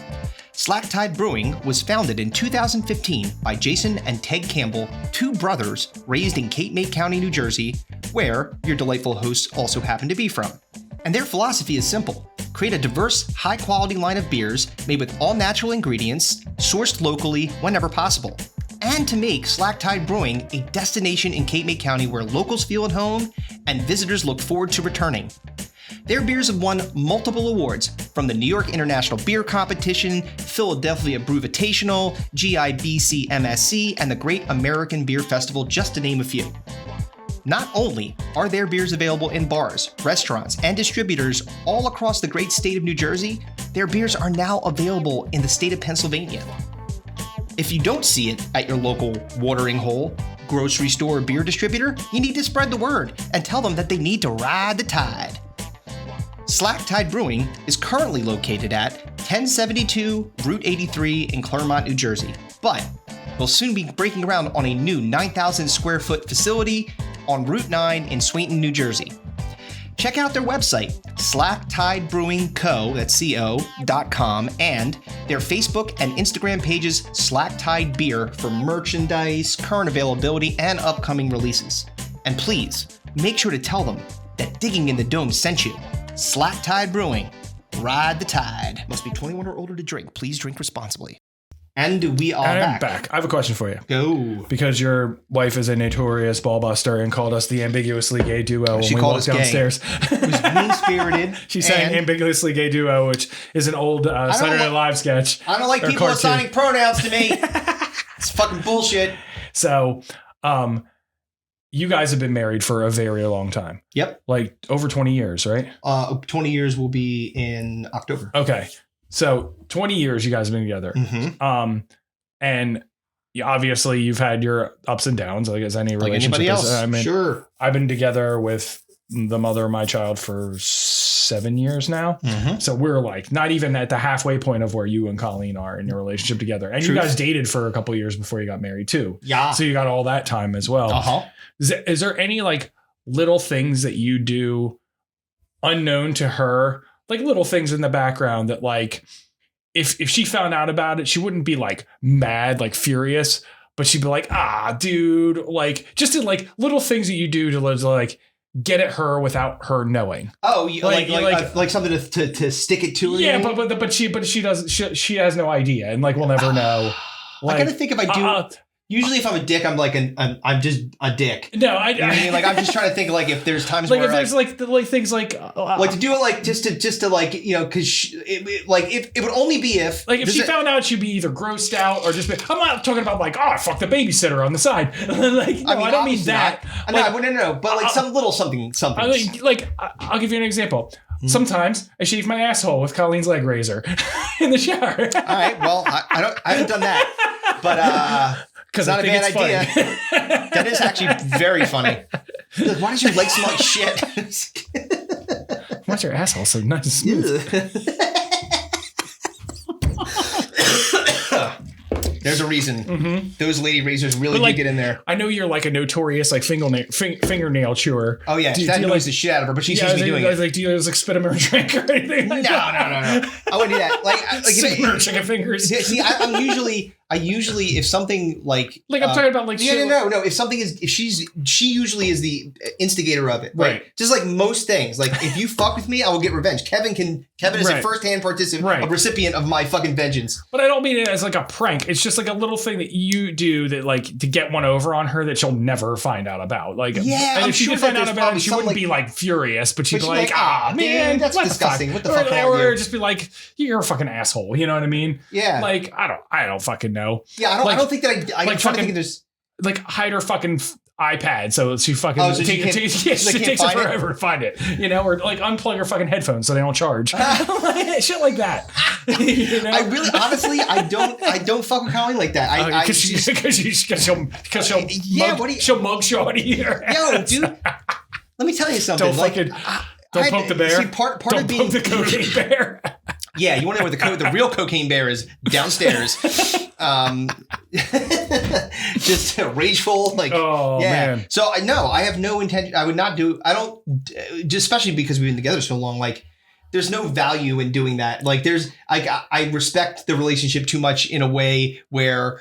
Slack Tide Brewing was founded in 2015 by Jason and Ted Campbell, 2 brothers raised in Cape May County, New Jersey, where your delightful hosts also happen to be from. And their philosophy is simple. Create a diverse, high-quality line of beers made with all-natural ingredients, sourced locally whenever possible. And to make Slack Tide Brewing a destination in Cape May County where locals feel at home and visitors look forward to returning. Their beers have won multiple awards from the New York International Beer Competition, Philadelphia Brewvitational, GIBC MSC, and the Great American Beer Festival, just to name a few. Not only are their beers available in bars, restaurants, and distributors all across the great state of New Jersey, their beers are now available in the state of Pennsylvania. If you don't see it at your local watering hole, grocery store, or beer distributor, you need to spread the word and tell them that they need to ride the tide. Slack Tide Brewing is currently located at 1072 Route 83 in Claremont, New Jersey, but will soon be breaking ground on a new 9,000 square foot facility on Route 9 in Swainton, New Jersey. Check out their website, slacktidebrewingco.com, and their Facebook and Instagram pages, Slack Tide Beer, for merchandise, current availability, and upcoming releases. And please, make sure to tell them that Digging in the Dome sent you. Slack Tide Brewing. Ride the tide. Must be 21 or older to drink. Please drink responsibly. And we are back. I have a question for you. Go. Because your wife is a notorious ballbuster and called us the ambiguously gay duo when we walked downstairs. It was mean-spirited. She sang ambiguously gay duo, which is an old Saturday Night Live sketch. I don't like people assigning pronouns to me. It's fucking bullshit. So, you guys have been married for a very long time. Yep. Like over 20 years, right? 20 years will be in October. Okay. So 20 years you guys have been together. Mm-hmm. And obviously you've had your ups and downs, like as any relationship. Like anybody else. I mean, sure. I've been together with the mother of my child for 7 years now. Mm-hmm. So we're like not even at the halfway point of where you and Colleen are in your relationship together. And you guys dated for a couple of years before you got married too. Yeah. So you got all that time as well. Uh-huh. Is there any like little things that you do unknown to her, like little things in the background that like, if she found out about it, she wouldn't be like mad, like furious, but she'd be like, dude, like just in like little things that you do to like get at her without her knowing. Oh, like something to stick it to her. Yeah, but she doesn't. She has no idea, and like we'll never know. Like, I gotta think if I do. Usually, if I'm a dick, I'm like I'm just a dick. No, you know what I mean? Like I'm just trying to think like if there's times like where if there's like things like to do it like just to like because like if it would only be if like if she found out she'd be either grossed out or just I'm not talking about like I fucked the babysitter on the side. Like no, I don't mean that. No, but like some little something. Like I'll give you an example. Sometimes I shave my asshole with Colleen's leg razor in the shower. All right, well I haven't done that, but. Because not I think a bad idea. That is actually very funny. Like, why does your leg smell like shit? Why's your asshole so nice and smooth? There's a reason. Those lady razors really do get in there. I know you're like a notorious like fingernail chewer. Oh yeah, that annoys the shit out of her, but she seems to be doing it. Like, do you like spit them in a drink or anything? Like no. I wouldn't do that. Like chicken fingers. See, I usually if something like I'm talking about like no. If something is she usually is the instigator of it, right? Just like most things. Like if you fuck with me, I will get revenge. Kevin is a first-hand participant, a recipient of my fucking vengeance. But I don't mean it as like a prank. It's just like a little thing that you do that like to get one over on her that she'll never find out about. Like yeah, and if she did find out about it, she wouldn't be like furious, but she'd be like, man, that's disgusting. What the fuck? Or just be like, you're a fucking asshole. You know what I mean? Yeah. Like I don't fucking know. Yeah, I don't think that I'm trying to think of this. Like hide her fucking iPad so she fucking it takes her forever to find it, or like unplug her fucking headphones so they don't charge. Shit like that. I really honestly I don't fuck with Colleen like that. Because she'll mug Shawty. Yo, dude, let me tell you something. Don't poke the bear. See, part don't of being poke the cocaine bear. Yeah, you want to know where the real cocaine bear is? Downstairs. Just rageful, like man. So I have no intention. I would not do. I don't, just especially because we've been together so long. Like, there's no value in doing that. Like, I respect the relationship too much in a way where.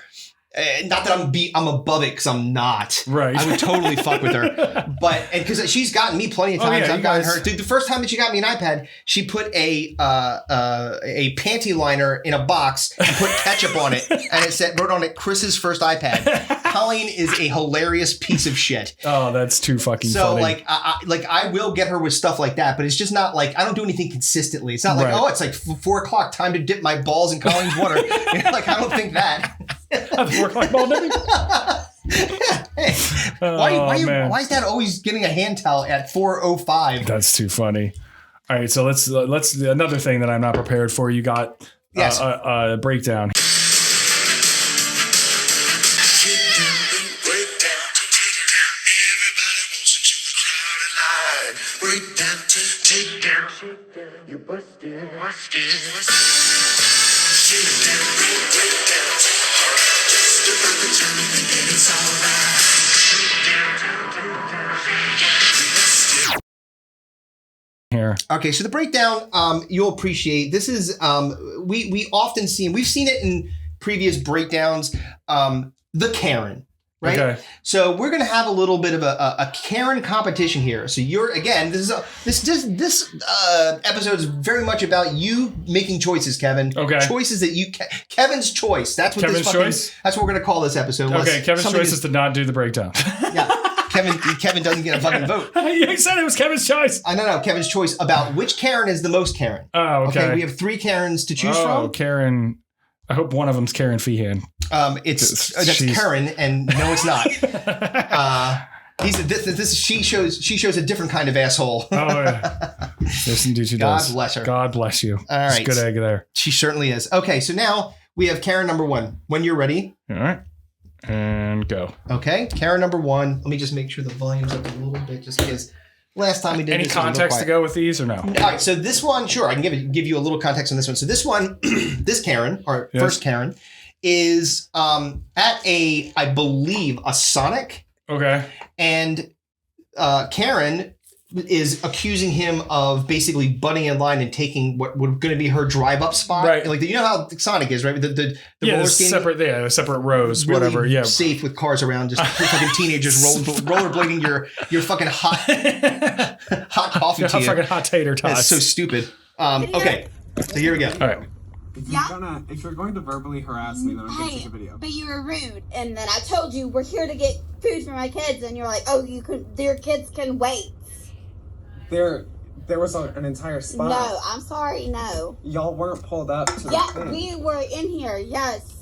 Not that I'm above it because I'm not. Right. I would totally fuck with her, and because she's gotten me plenty of times. I've gotten her. Dude, the first time that she got me an iPad, she put a panty liner in a box and put ketchup on it, and it wrote on it Chris's first iPad. Colleen is a hilarious piece of shit. Oh, that's too fucking funny. So I will get her with stuff like that, but it's just not like I don't do anything consistently. It's not like it's like 4 o'clock, time to dip my balls in Colleen's water. Like I don't think that. Like ball dipping? Hey, why is that always getting a hand towel at 4:05? That's too funny. All right, so let's another thing that I'm not prepared for. You got a breakdown. You busted. Here. Okay, so the breakdown, you'll appreciate. This is we've seen it in previous breakdowns. The Karen, right? Okay. So we're gonna have a little bit of a Karen competition here. So this episode is very much about you making choices, Kevin. Okay. Choices that Kevin's choice. That's what Kevin's choice. That's what we're gonna call this episode. Okay, Kevin's choice is to not do the breakdown. Yeah. Kevin doesn't get a fucking vote. You said it was Kevin's choice. I know, Kevin's choice about which Karen is the most Karen. Oh, okay. We have 3 Karens to choose from. Oh, Karen. I hope one of them's Karen Feehan. That's Karen, and no, it's not. She shows a different kind of asshole. Oh yeah. Yes, indeed she does. God bless her. God bless you. All right. She's a good egg there. She certainly is. Okay, so now we have Karen number 1. When you're ready. All right. And go. Okay, Karen number 1. Let me just make sure the volume's up a little bit, just because last time we did Any this, it was a little context to quiet. go with these or no? All right, so this one, sure, I can give you a little context on this one. So this one, this Karen, or Yes. first Karen, is at I believe, a Sonic, Okay. and Karen is accusing him of basically butting in line and taking what would going to be her drive-up spot. Right. Like, you know how Sonic is, right? The roller skating, separate rows, really whatever. Yeah. safe with cars around, just fucking teenagers rollerblading your fucking hot coffee to you. Fucking hot tater tots. That's so stupid. Okay, so here we go. All right. If you're going to verbally harass me, then I'm going to take a video. But you were rude, and then I told you we're here to get food for my kids, and you're like, "Oh, their kids can wait." There was an entire spot. No, I'm sorry, no. Y'all weren't pulled up to the Yeah, thing. we were in here. Yes.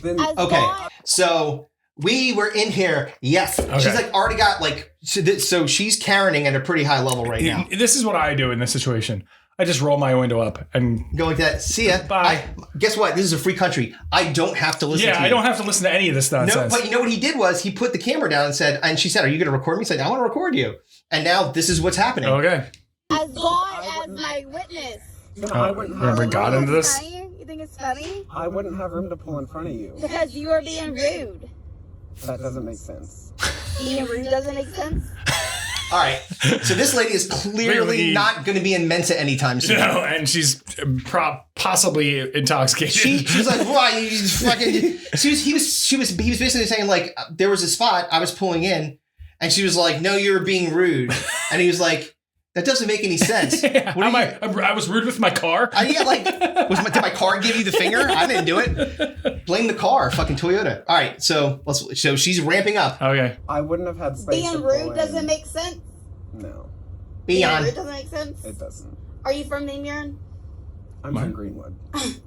Then As Okay, long- so we were in here. Yes, Okay. she's like already got like so she's Karening at a pretty high level right now. This is what I do in this situation. I just roll my window up and Go like that. See ya. Bye. Guess what? This is a free country. I don't have to listen to you. I don't have to listen to any of this No, nonsense. but you know what he did was he put the camera down and said, and she said, "Are you going to record me?" He said, "I want to record you." And now this is what's happening. Okay. As long as my witness. then I wouldn't We're gonna bring God into this. Funny? You think it's funny? I wouldn't have room to pull in front of you. Because you are being rude. That doesn't make sense. Being rude doesn't make sense. All right. So this lady is clearly Clearly- not going to be in Mensa anytime soon. No, and she's possibly intoxicated. She was like, "Why you fucking?" He was basically saying like, there was a spot I was pulling in, and she was like, "No, you're being rude," and he was like, "That doesn't make any sense." What are you- I was rude with my car. Yeah, like, did my car give you the finger? I didn't do it. Blame the car, fucking Toyota. All right, so she's ramping up. Okay. I wouldn't have had space to Being pull rude in. doesn't make sense. No, Being Beyond. rude doesn't make sense. it doesn't. Are you from Namiron? I'm from Greenwood.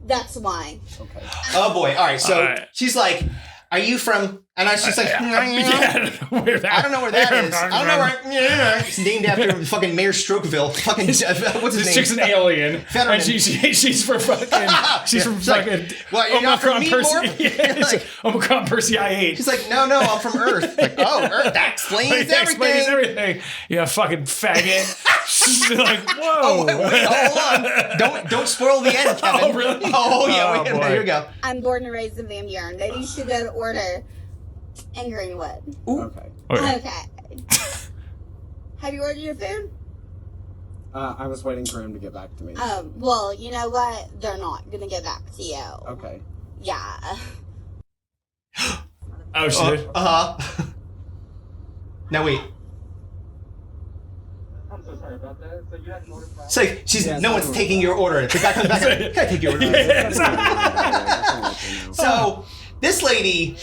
That's why. Okay. Oh boy! All right, so All right. she's like, "Are you from?" And I was just like, Yeah, where that- I don't know where that is. I don't know where. It's named after fucking Mayor Strokeville. Fucking what's his This name? chick's an alien, Fetterman. and she's from fucking. She's from She's like, fucking. "What, you're not from Percy. Meatmore?" Yeah, You're like- Omicron Percy. I hate. She's like, "No, I'm from Earth." Like, oh, Earth. That explains That everything. explains everything. Yeah, fucking faggot. She's like, whoa. Oh, wait, hold on. Don't spoil the end, Kevin. Oh, really? Oh, yeah. Oh, wait, boy. here we go. I'm born and raised in Van Buren. Maybe you should go to order in Greenwood. Okay. Okay. Okay. Have you ordered your food? I was waiting for him to get back to me. Well, you know what? They're not gonna get back to you. Okay. Yeah. Oh, she did. Uh-huh. Now wait. I'm so sorry about that. So you had an order from It's like she's Yeah, no one's so- taking your order. The guy comes back like, "Can I take your order?" So this lady,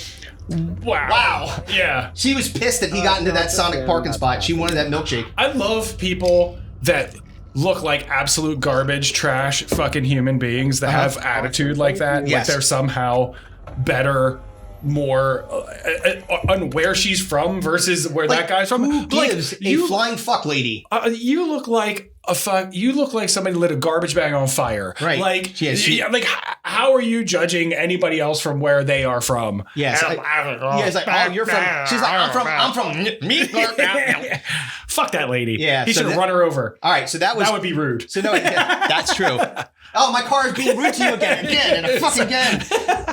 wow. Yeah. She was pissed that he got into that Sonic parking spot. She wanted that milkshake. I love people that look like absolute garbage, trash, fucking human beings that have attitude like that. Yes. Like they're somehow better, more on where she's from versus where that guy's from. Who Like, gives a flying fuck lady? you look like a fuck. You look like somebody lit a garbage bag on fire. Right. Like, Yeah, she- like how are you judging anybody else from where they are from? Yes. Yeah, it's like, "Oh, you're from." She's like, I'm from me. Fuck that lady. Yeah, He so should have that- run her over. All right, so that That would be rude. So no, yeah, that's true. Oh, my car is being rude to you again, and fucking again.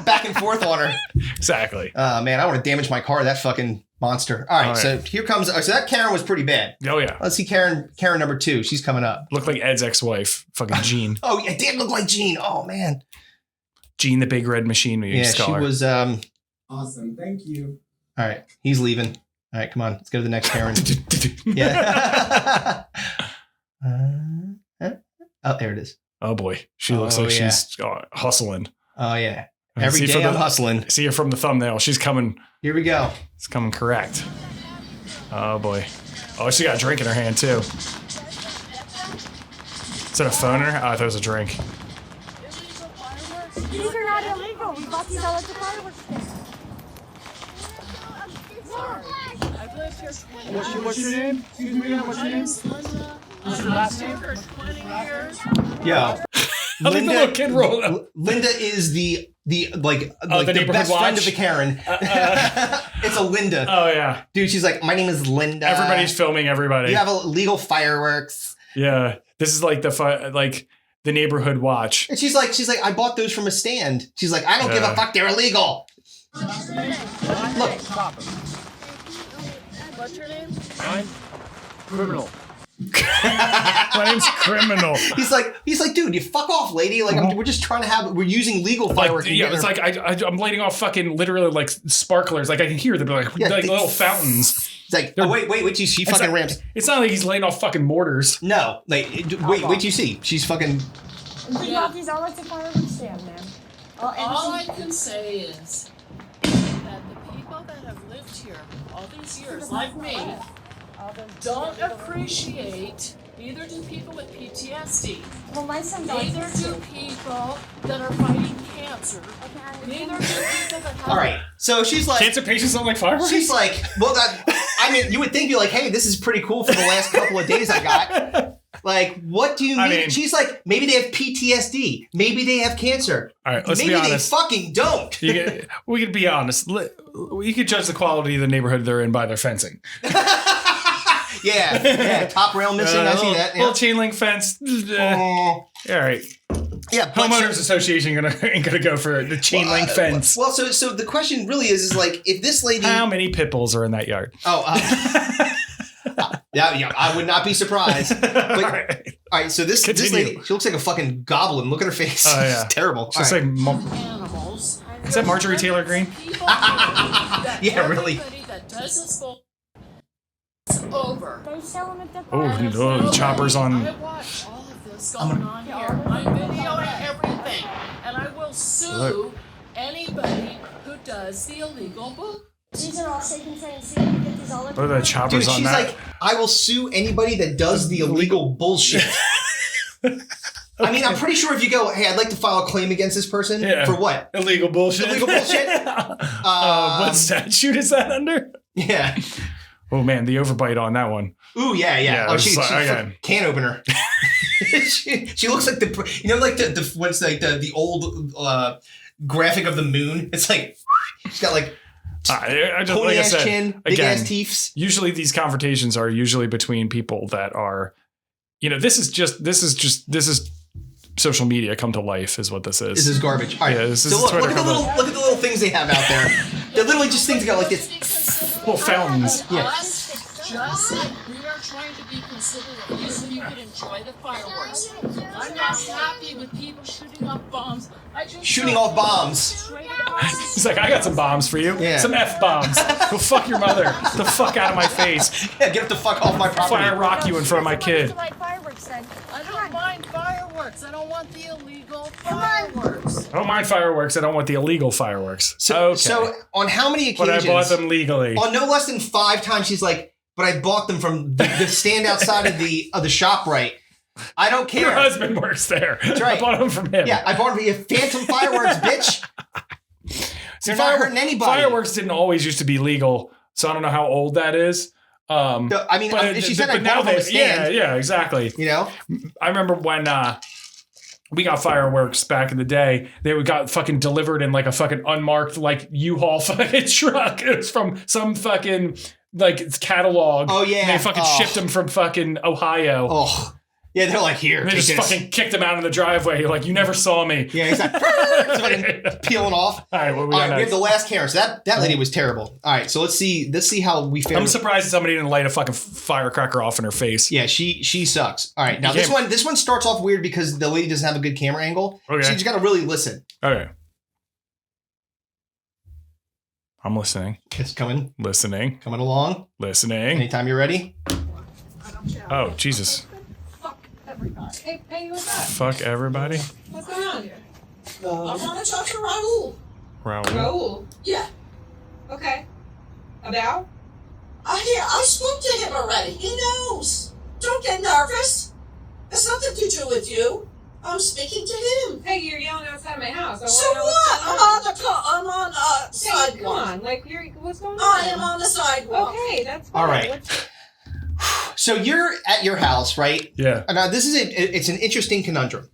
Back and forth on her. Exactly. Man, I want to damage my car. That fucking monster. All right, All right. so here comes. So that Karen was pretty bad. Oh yeah. Let's see Karen number 2. She's coming up. Looked like Ed's ex-wife, fucking Jean. Oh, yeah, it did look like Jean. Oh man. Jean the Big Red Machine. Yeah, she was. Awesome. Thank you. All right, he's leaving. All right, come on, let's go to the next Karen. Yeah. Oh, there it is. Oh boy, she looks Oh, like yeah. she's hustling. Oh yeah. I can Every see day from I'm the- hustling. See her from the thumbnail. She's coming. Here we go. It's coming correct. Oh boy. Oh, she got a drink in her hand too. Is that a phoner? Oh, I thought it was a drink. These are not illegal. We bought these all at the fireworks stand. What's your name? Excuse me, what's your name? What's your last name? For 20 years. Yo. I think the little kid rolled up. Linda is the the the best watch? friend of the Karen. It's a Linda. Oh yeah, dude. She's like, my name is Linda. Everybody's filming everybody. You have illegal fireworks. Yeah, this is like the neighborhood watch. And she's like, I bought those from a stand. She's like, I don't give a fuck. They're illegal. Look. What's your name? Criminal. My name's Criminal. He's like, dude, you fuck off, lady. Like, we're just trying to we're using legal fireworks. Yeah, it's like I'm lighting off fucking literally like sparklers. Like I can hear them like little fountains. It's like, oh, wait, she fucking ramps. It's not like he's lighting off fucking mortars. No, like, wait, you see. She's fucking. Yeah. These all like the fireworks stand, man. All I can say is that the people that have lived here all these years, like me, don't appreciate, neither do people with PTSD. Well, my son neither do people that are fighting cancer. Neither do people that have... All right, so she's like... Cancer patients don't like fireworks? She's like, well, I mean, you would think you're like, hey, this is pretty cool for the last couple of days I got. Like, what do you mean? I mean? She's like, maybe they have PTSD. Maybe they have cancer. All right, let's maybe be honest. They fucking don't. We could be honest. You could judge the quality of the neighborhood they're in by their fencing. Yeah, top rail missing. I see that. Yeah. Little chain link fence. All right. Yeah, homeowners association ain't gonna go for the chain link fence. Well, so the question really is like, if this lady, how many pit bulls are in that yard? Oh, yeah, I would not be surprised. But, all right, so this lady, she looks like a fucking goblin. Look at her face. Oh yeah, it's terrible. She's like animals. Is that Marjorie Taylor Greene? Yeah, really. That does this it's over. They sell them at the the choppers on. I watch all of this going on here. I'm videoing everything, and I will sue anybody who does the illegal book. These are all safe and trained. See, you get these all What are the choppers Dude, on she's that? like, I will sue anybody that does the illegal bullshit. I mean, I'm pretty sure if you go, hey, I'd like to file a claim against this person for what? Illegal bullshit. Illegal bullshit. What statute is that under? Yeah. Oh man, the overbite on that one. Ooh, yeah. Oh, she's okay. Can opener. she looks like like the old graphic of the moon. It's like she's got like I just, pony like ass I said, chin, big again, ass teeth. Usually these confrontations are usually between people that are, this is social media come to life is what this is. This is garbage. All right. Yeah, this is so look Twitter at the little things they have out there. They're literally just things that go like this. Little fountains. Yeah. Just like we are trying to be considerate of you so you can enjoy the fireworks. I'm not happy with people shooting off bombs. Shooting off bombs. He's like, I got some bombs for you. Yeah. Some F-bombs. Go fuck your mother. The fuck out of my face. Yeah, get the fuck off my property. Fire rock you in front of my kid. I don't mind fireworks. I don't want the illegal fireworks. I don't mind fireworks. I don't want the illegal fireworks. So on how many occasions? But I bought them legally. On no less than 5 times, she's like, but I bought them from the stand outside of the shop, right? I don't care. Your husband works there. That's right. I bought them from him. Yeah, I bought them from you. Phantom fireworks, bitch. They're not hurting anybody. Fireworks didn't always used to be legal, so I don't know how old that is. I mean, she said I bought them from a stand. Yeah, exactly. I remember when we got fireworks back in the day. They got fucking delivered in like a fucking unmarked like U-Haul fucking truck. It was from some fucking like catalog. Oh yeah, and they fucking shipped them from fucking Ohio. Oh. Yeah, they're like, here. And they just fucking kicked him out of the driveway. You're like, you never saw me. Yeah, exactly. It's fucking peeling off. All right, what we All got right, we next? have the last Karen. So that lady was terrible. All right, so let's see how we fared. I'm surprised somebody didn't light a fucking firecracker off in her face. Yeah, she sucks. All right, now this one starts off weird because the lady doesn't have a good camera angle. Okay. So you just got to really listen. Okay. I'm listening. It's coming. Listening. Coming along. Listening. Anytime you're ready. Oh, Jesus. Everybody. Hey, Peggy, what's up? Fuck everybody. What's going on here? I want to talk to Raul. Raul? Yeah. Okay. About? I spoke to him already. He knows. Don't get nervous. It's nothing to do with you. I'm speaking to him. Peggy, you're yelling outside my house. So what? I'm on the sidewalk. Come on, what's going on? I am on the sidewalk. Okay, that's fine. All right. So you're at your house, right? Yeah. Now this is it's an interesting conundrum.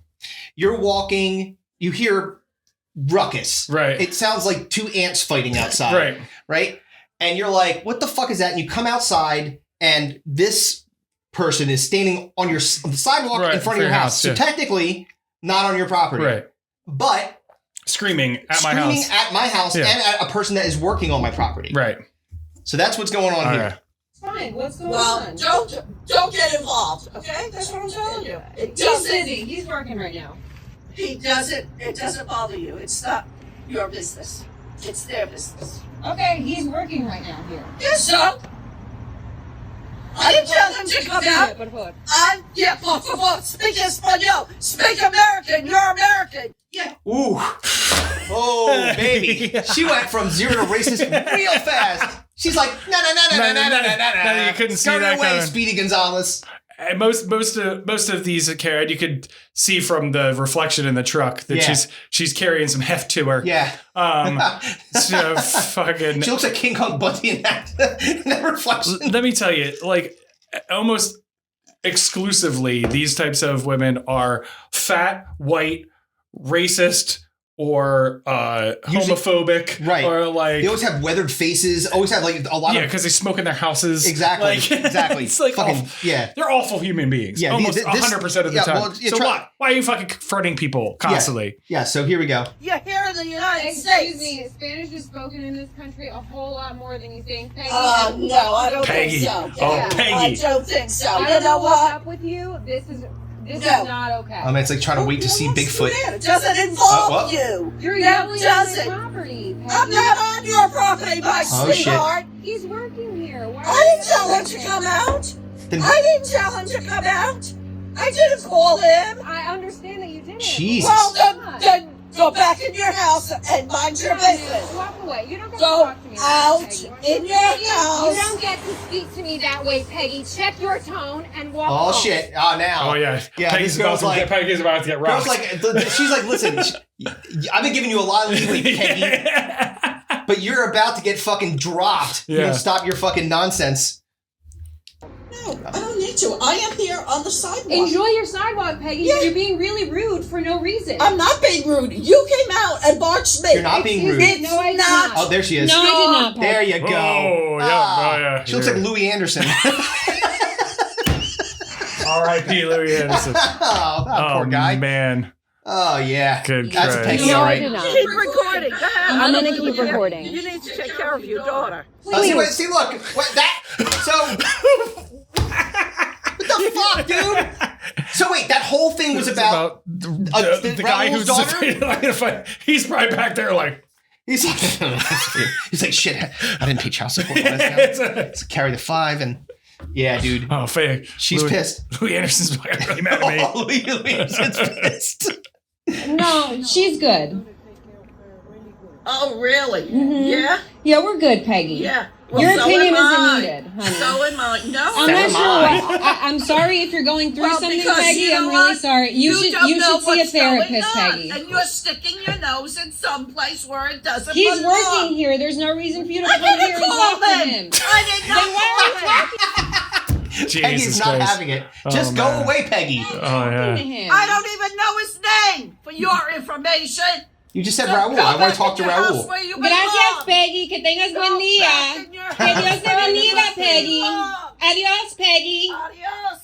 You're walking, you hear ruckus. Right. It sounds like two ants fighting outside. Right. Right? And you're like, what the fuck is that? And you come outside and this person is standing on the sidewalk in front of your house. So technically, not on your property. Right. But screaming at my house. And at a person that is working on my property. Right. So that's what's going on here. Fine. What's going Well, on? don't get involved, okay? That's what I'm telling you. He's busy. He's working right now. It doesn't bother you. It's not your business. It's their business. Okay, he's working right now here. Yes, so. I didn't tell him to come out. Yeah, por favor, speak Espanol. Speak American. You're American. Yeah. Ooh. Oh, baby. She went from zero to racist real fast. She's like, no. You couldn't see that away, coming. Speedy Gonzalez. And most of these, Karen, you could see from the reflection in the truck that she's carrying some heft to her. Yeah. So fucking. She looks like King Kong Bundy in that reflection. Let me tell you, like, almost exclusively, these types of women are fat, white, racist, or homophobic, right? Or like they always have weathered faces. Always have like a lot of because they smoke in their houses. Exactly, exactly. It's like fucking they're awful human beings. Yeah, almost 100% of the time. Well, so why are you fucking confronting people constantly? Yeah. So here we go. You're here in the United Excuse States. me, Spanish is spoken in this country a whole lot more than you think. Peggy. No, I don't Peggy. think so. Oh, Peggy. I don't think so. I You don't know what's what? up with you. This is No. not okay. It's like trying to wait to see Bigfoot. It doesn't involve what? you. You're That yelling on doesn't. my property, Peggy. I'm not on your property, my Oh, shit. sweetheart. He's working here. Why I didn't tell him to come out. Then- I didn't tell him to come out. I didn't call him. I understand that you didn't. Jesus. Well, then go back in your house and mind your business. Walk away. You don't get to Go talk to me out like that, Peggy. in your house. You don't get to speak to me that way, Peggy. Check your tone and walk Oh home. shit! Oh now. Oh yeah. Yeah. Peggy's This girl's like. Peggy's about to get Girl's rocked. like. She's like, listen. I've been giving you a lot of leeway, Peggy, but you're about to get fucking dropped. You Yeah. know, stop your fucking nonsense. No, I don't need to. I am here on the sidewalk. Enjoy your sidewalk, Peggy. Yeah. You're being really rude for no reason. I'm not being rude. You came out and barged me. You're not being rude. It's No, I did not. Oh, there she is. No, I did not, Peggy. There you go. Oh, yeah. Ah, Oh, yeah. She looks like Louis Anderson. R.I.P. Louis Anderson. Oh, poor guy. Man. Oh yeah. Good That's a try. Peggy, No, all I right. did not. Keep recording. Go ahead. I'm gonna keep recording. You need to take care of your daughter. See, look. What that? So. What the fuck, dude? So wait, that whole thing was about the guy Raoul's who's daughter? he's probably back there like He's like, shit. I didn't pay child support. Let's carry the 5 and yeah, dude. oh fake. She's pissed. Louis Anderson's really mad at me. Oh, Louis Anderson's pissed. No, she's good. Oh, really? Mhm. Yeah? Yeah, we're good, Peggy. Yeah. Your so opinion am I. isn't needed, honey. So am I. No. I'm not sure. I'm sorry if you're going through Well, something, because Peggy. you know I'm really what? sorry. You should don't know see a what's going therapist, on, Peggy. And you're sticking your nose in some place where it doesn't He's belong. working here. There's no reason for you to I come here didn't and call talk to him. him. I did not Then why call him. Jesus Peggy's not Christ. having it. Oh, Just go man. away, Peggy. Oh Talking to yeah. him. I don't even know his name. For your information. You just said Go Raul. I want back to talk to in your house Raul. where you Gracias, belong. Peggy. Que tengas buen Go día. back in your Que Dios house te where you bendiga, Peggy. belong. Adios, Peggy. Adios.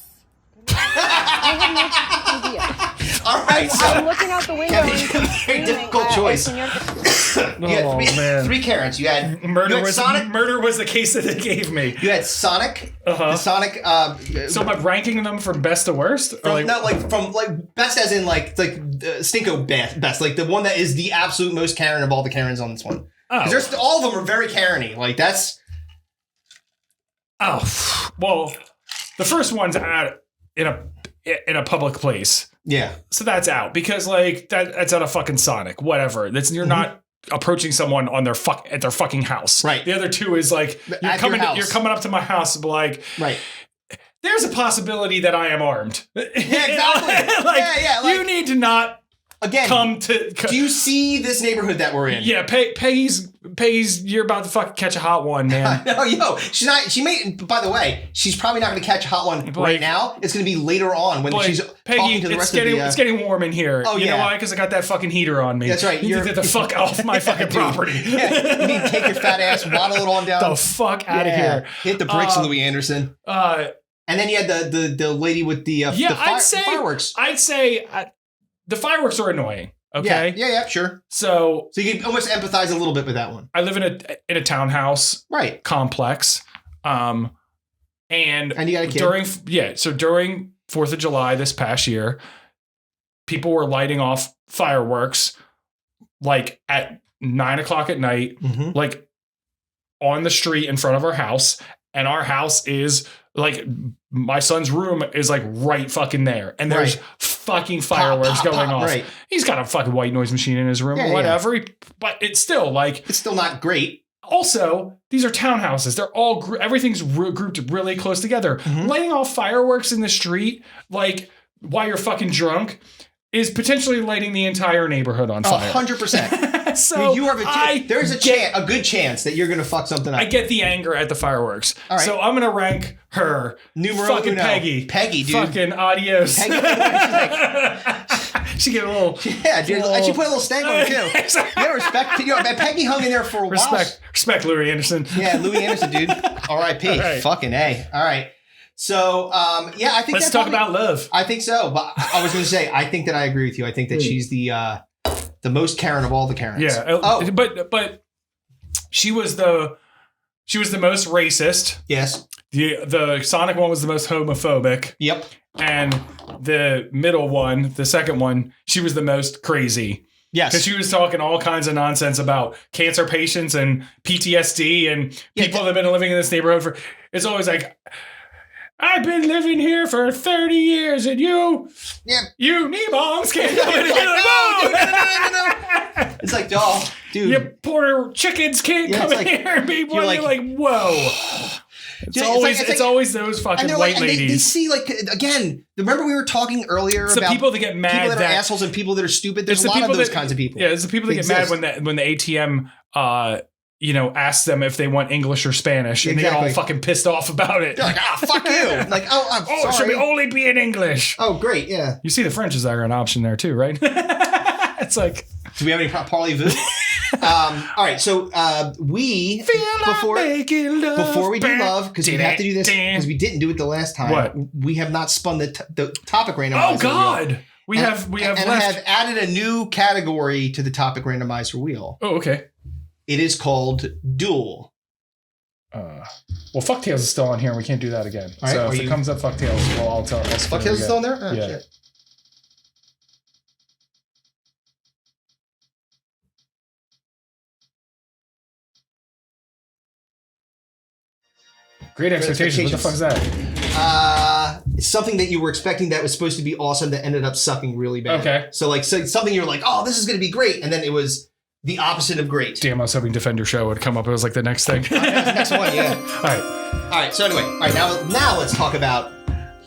All right, so I'm looking out the window and very difficult choice. You had Oh, man. three Karens. You had Murder you had was Sonic. murder was the case that they gave me. You had Sonic. Uh-huh. The Sonic. So am I ranking them from best to worst? Or from best as in Stinko best, like the one that is the absolute most Karen of all the Karens on this one. Oh. 'Cause there's all of them are very Karen-y. Like that's. Oh well, the first one's out in a public place, Yeah. so that's out because like that's at a fucking Sonic, whatever. That's you're not approaching someone on at their fucking house. Right. The other two is like At your house. you're coming up to my house and be like, Right. there's a possibility that I am armed. Yeah, exactly. like, yeah. Like, you need to not again. come to. Do you see this neighborhood that we're in? Yeah, Peggy's Peggy's, you're about to fucking catch a hot one, man. No, yo, she's not. She may. By the way, she's probably not going to catch a hot one right now. It's going to be later on when she's Peggy, talking to the rest of the. It's getting warm in here. Oh, you know why? Because I got that fucking heater on me. That's right. You need to get the fuck off my fucking property. Yeah, you need to take your fat ass, waddle it on down. The fuck out of here. Hit the bricks, Louis Anderson. And then you had the lady with the fireworks. I'd say the fireworks are annoying. Okay. Yeah, sure. So you can almost empathize a little bit with that one. I live in a townhouse complex. And you got a kid. during 4th of July this past year, people were lighting off fireworks like at 9 o'clock at night, like on the street in front of our house. And our house is like, my son's room is like right fucking there. And there's fucking fireworks going off. Right. He's got a fucking white noise machine in his room or whatever. But it's still like... It's still not great. Also, these are townhouses. They're all... everything's grouped really close together. Lighting off fireworks in the street, like, while you're fucking drunk, is potentially lighting the entire neighborhood on fire. 100%. So you there's a good chance that you're going to fuck something up. I get the anger at the fireworks. All right. So I'm going to rank her. Numero fucking uno. Peggy. Peggy, dude. Fucking adios. Peggy, she get a little... Yeah, dude. And she put a little stank on it, too. You gotta respect... Peggy hung in there for a while. Respect Louis Anderson. Yeah, Louis Anderson, dude. R.I.P. Right. Fucking A. All right. So, I think let's talk about love. I think so. But I was going to say, I think that I agree with you. I think that she's the most Karen of all the Karens. Yeah. Oh, but she was the most racist. Yes. The Sonic one was the most homophobic. Yep. And the middle one, the second one, she was the most crazy. Yes. Because she was talking all kinds of nonsense about cancer patients and PTSD and people that have been living in this neighborhood for... It's always like... I've been living here for 30 years and you knee-bombs can't come in here. No. It's like, oh, dude. You poor chickens can't come in here and be one. You're like, whoa. It's always those fucking white ladies. They see, like, again, remember we were talking earlier about the people that get mad. People that are assholes and people that are stupid. There's a lot of those kinds of people. Yeah, it's the people that get mad when the ATM ask them if they want English or Spanish, and they get all fucking pissed off about it. They're like, fuck you. Like, I'm sorry. It should only be in English. Oh, great, yeah. You see the French is there an option there too, right? It's like... Do we have any parlez-vous? All right, so before we do love, because we have to do this, because we didn't do it the last time. What? We have not spun the topic randomizer. Oh, God! We have I have added a new category to the topic randomizer wheel. Oh, okay. It is called Duel. Well, Fucktails is still on here, and we can't do that again. All right, so if it comes up Fucktails, well, I'll tell. Fucktails is still on there? Oh, yeah. Shit. Great Expectations. What the fuck is that? It's something that you were expecting that was supposed to be awesome that ended up sucking really bad. Okay. So something you were like, oh, this is going to be great, and then it was the opposite of great. Damn, I was hoping Defender Show would come up. It was like the next thing. The next one, yeah. All right. So anyway, now let's talk about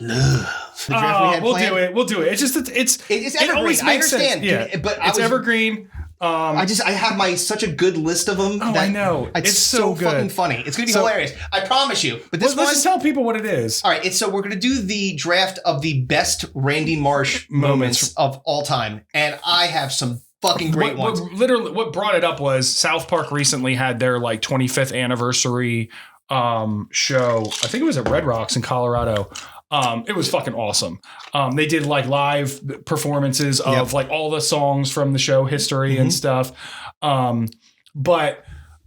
love. The draft we had planned. We'll do it. It's just it's evergreen. Always I makes understand, sense. Yeah, but it's evergreen. I have such a good list of them. Oh, I know. It's so good. Fucking funny. It's gonna be hilarious. I promise you. But let's just tell people what it is. All right. So we're gonna do the draft of the best Randy Marsh moments of all time, and I have some fucking great ones. What brought it up was South Park recently had their like 25th anniversary show. I think it was at Red Rocks in Colorado. It was fucking awesome. They did like live performances of like all the songs from the show history and stuff. So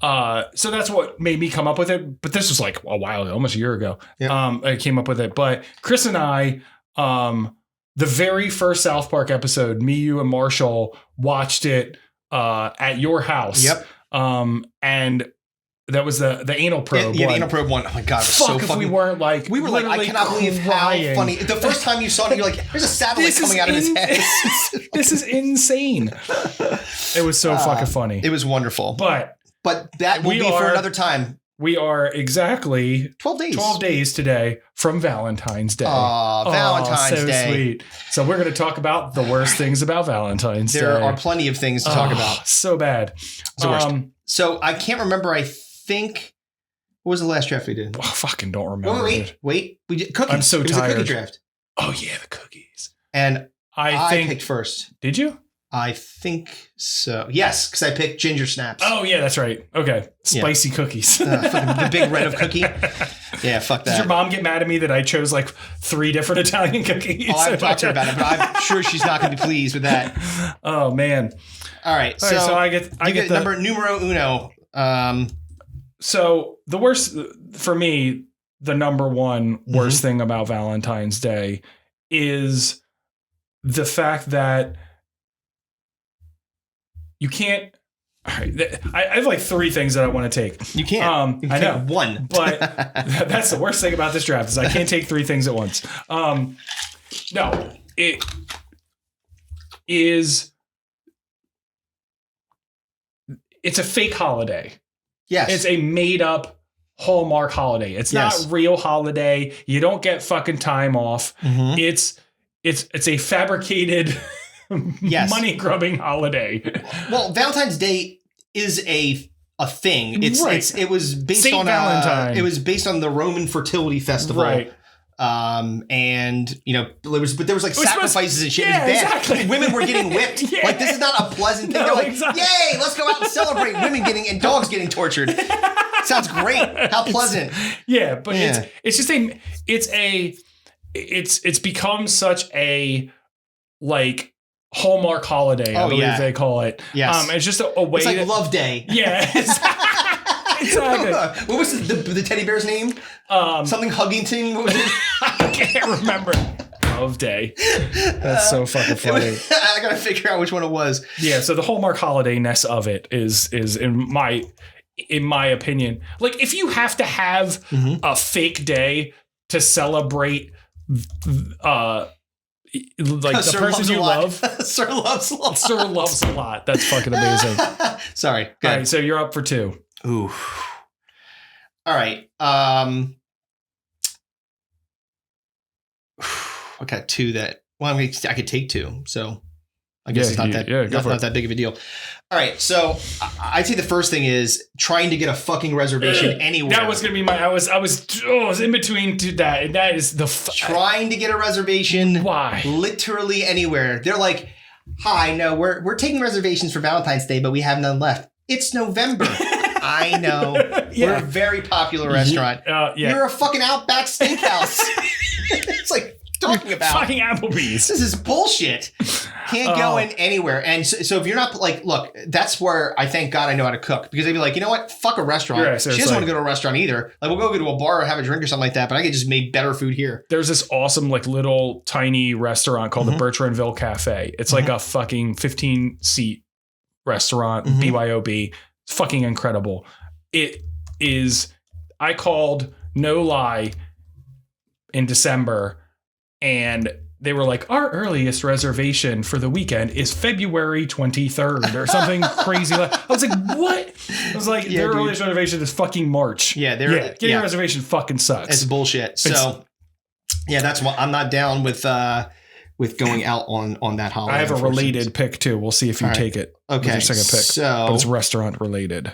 that's what made me come up with it. But this was like a while ago, almost a year ago. I came up with it. But Chris and I, the very first South Park episode, me, you, and Marshall watched it at your house. Yep. And that was the anal probe. Yeah, the anal probe one. Oh my god, it was so fucking. We weren't like we were like, I cannot believe how funny. The first time you saw it, you're like, there's a satellite coming out of his head. This is insane. It was so fucking funny. It was wonderful. But that will be for another time. we are exactly 12 days today from Valentine's Day. Valentine's Day. Sweet. So we're going to talk about the worst things about Valentine's Day. There are plenty of things to talk about. So bad. So I can't remember. I think, what was the last draft we did? I fucking don't remember. Wait. We did cookies. I'm so it was tired. A cookie draft. Oh yeah, the cookies. And I think picked first. Did you? I think so. Yes, because I picked ginger snaps. Oh yeah, that's right. Okay, spicy cookies. The big red of cookie. Yeah, fuck that. Did your mom get mad at me that I chose like 3 different Italian cookies? Oh, I've talked to her about it, but I'm sure she's not going to be pleased with that. Oh man. All right, so I get the number numero uno. So the worst for me, the number one worst thing about Valentine's Day is the fact that you can't. All right, I have like 3 things that I want to take. You can't. You can I know take one, but that's the worst thing about this draft is I can't take 3 things at once. No, it is. It's a fake holiday. Yes, it's a made up Hallmark holiday. It's not real holiday. You don't get fucking time off. It's a fabricated money grubbing holiday. Well, Valentine's Day is a thing. It was based Saint on Valentine. It was based on the Roman fertility festival. Right. And there was like sacrifices and shit. Yeah, it was bad. exactly. Women were getting whipped. Yeah. Like, this is not a pleasant thing. No, They're like, exactly. yay, let's go out and celebrate women getting and dogs getting tortured. Sounds great. How pleasant. But it's become such a like Hallmark holiday, I believe they call it. Yes. It's just a way. It's like Love Day. Yeah. Exactly. What was the teddy bear's name? Something Huggington. What was it? I can't remember. Love Day. That's so fucking funny. I gotta figure out which one it was. Yeah. So the Hallmark holiday-ness of it is in my opinion, like if you have to have a fake day to celebrate, like the person you love. Sir loves a lot. Sir loves a lot. That's fucking amazing. Sorry. Go All right, so you're up for 2. Ooh. All right. I got 2 that. Well, I could take 2. So I guess it's not that big of a deal. All right. So I'd say the first thing is trying to get a fucking reservation anywhere. That was gonna be I was in between to that, and that is trying to get a reservation. Why? Literally anywhere. They're like, "Hi, no, we're taking reservations for Valentine's Day, but we have none left. It's November." I know. We're a very popular restaurant. You're a fucking Outback Steakhouse. It's like talking about fucking Applebee's. This is bullshit. Can't go in anywhere. And so if you're not like, look, that's where I thank God I know how to cook, because they'd be like, you know what? Fuck a restaurant. Yeah, she doesn't want to go to a restaurant either. Like, we'll go to a bar or have a drink or something like that, but I could just make better food here. There's this awesome like little tiny restaurant called the Bertrandville Cafe. It's like a fucking 15-seat restaurant, BYOB. It's fucking incredible. It is. I called, no lie, in December, and they were like, our earliest reservation for the weekend is February 23rd or something crazy. I was like, what? I was like, their earliest reservation is fucking March. Yeah, getting a reservation fucking sucks. It's bullshit. So that's why I'm not down with going out on that holiday. I have a related pick too. We'll see if you take it. Okay. With your second pick. So, but it's restaurant related.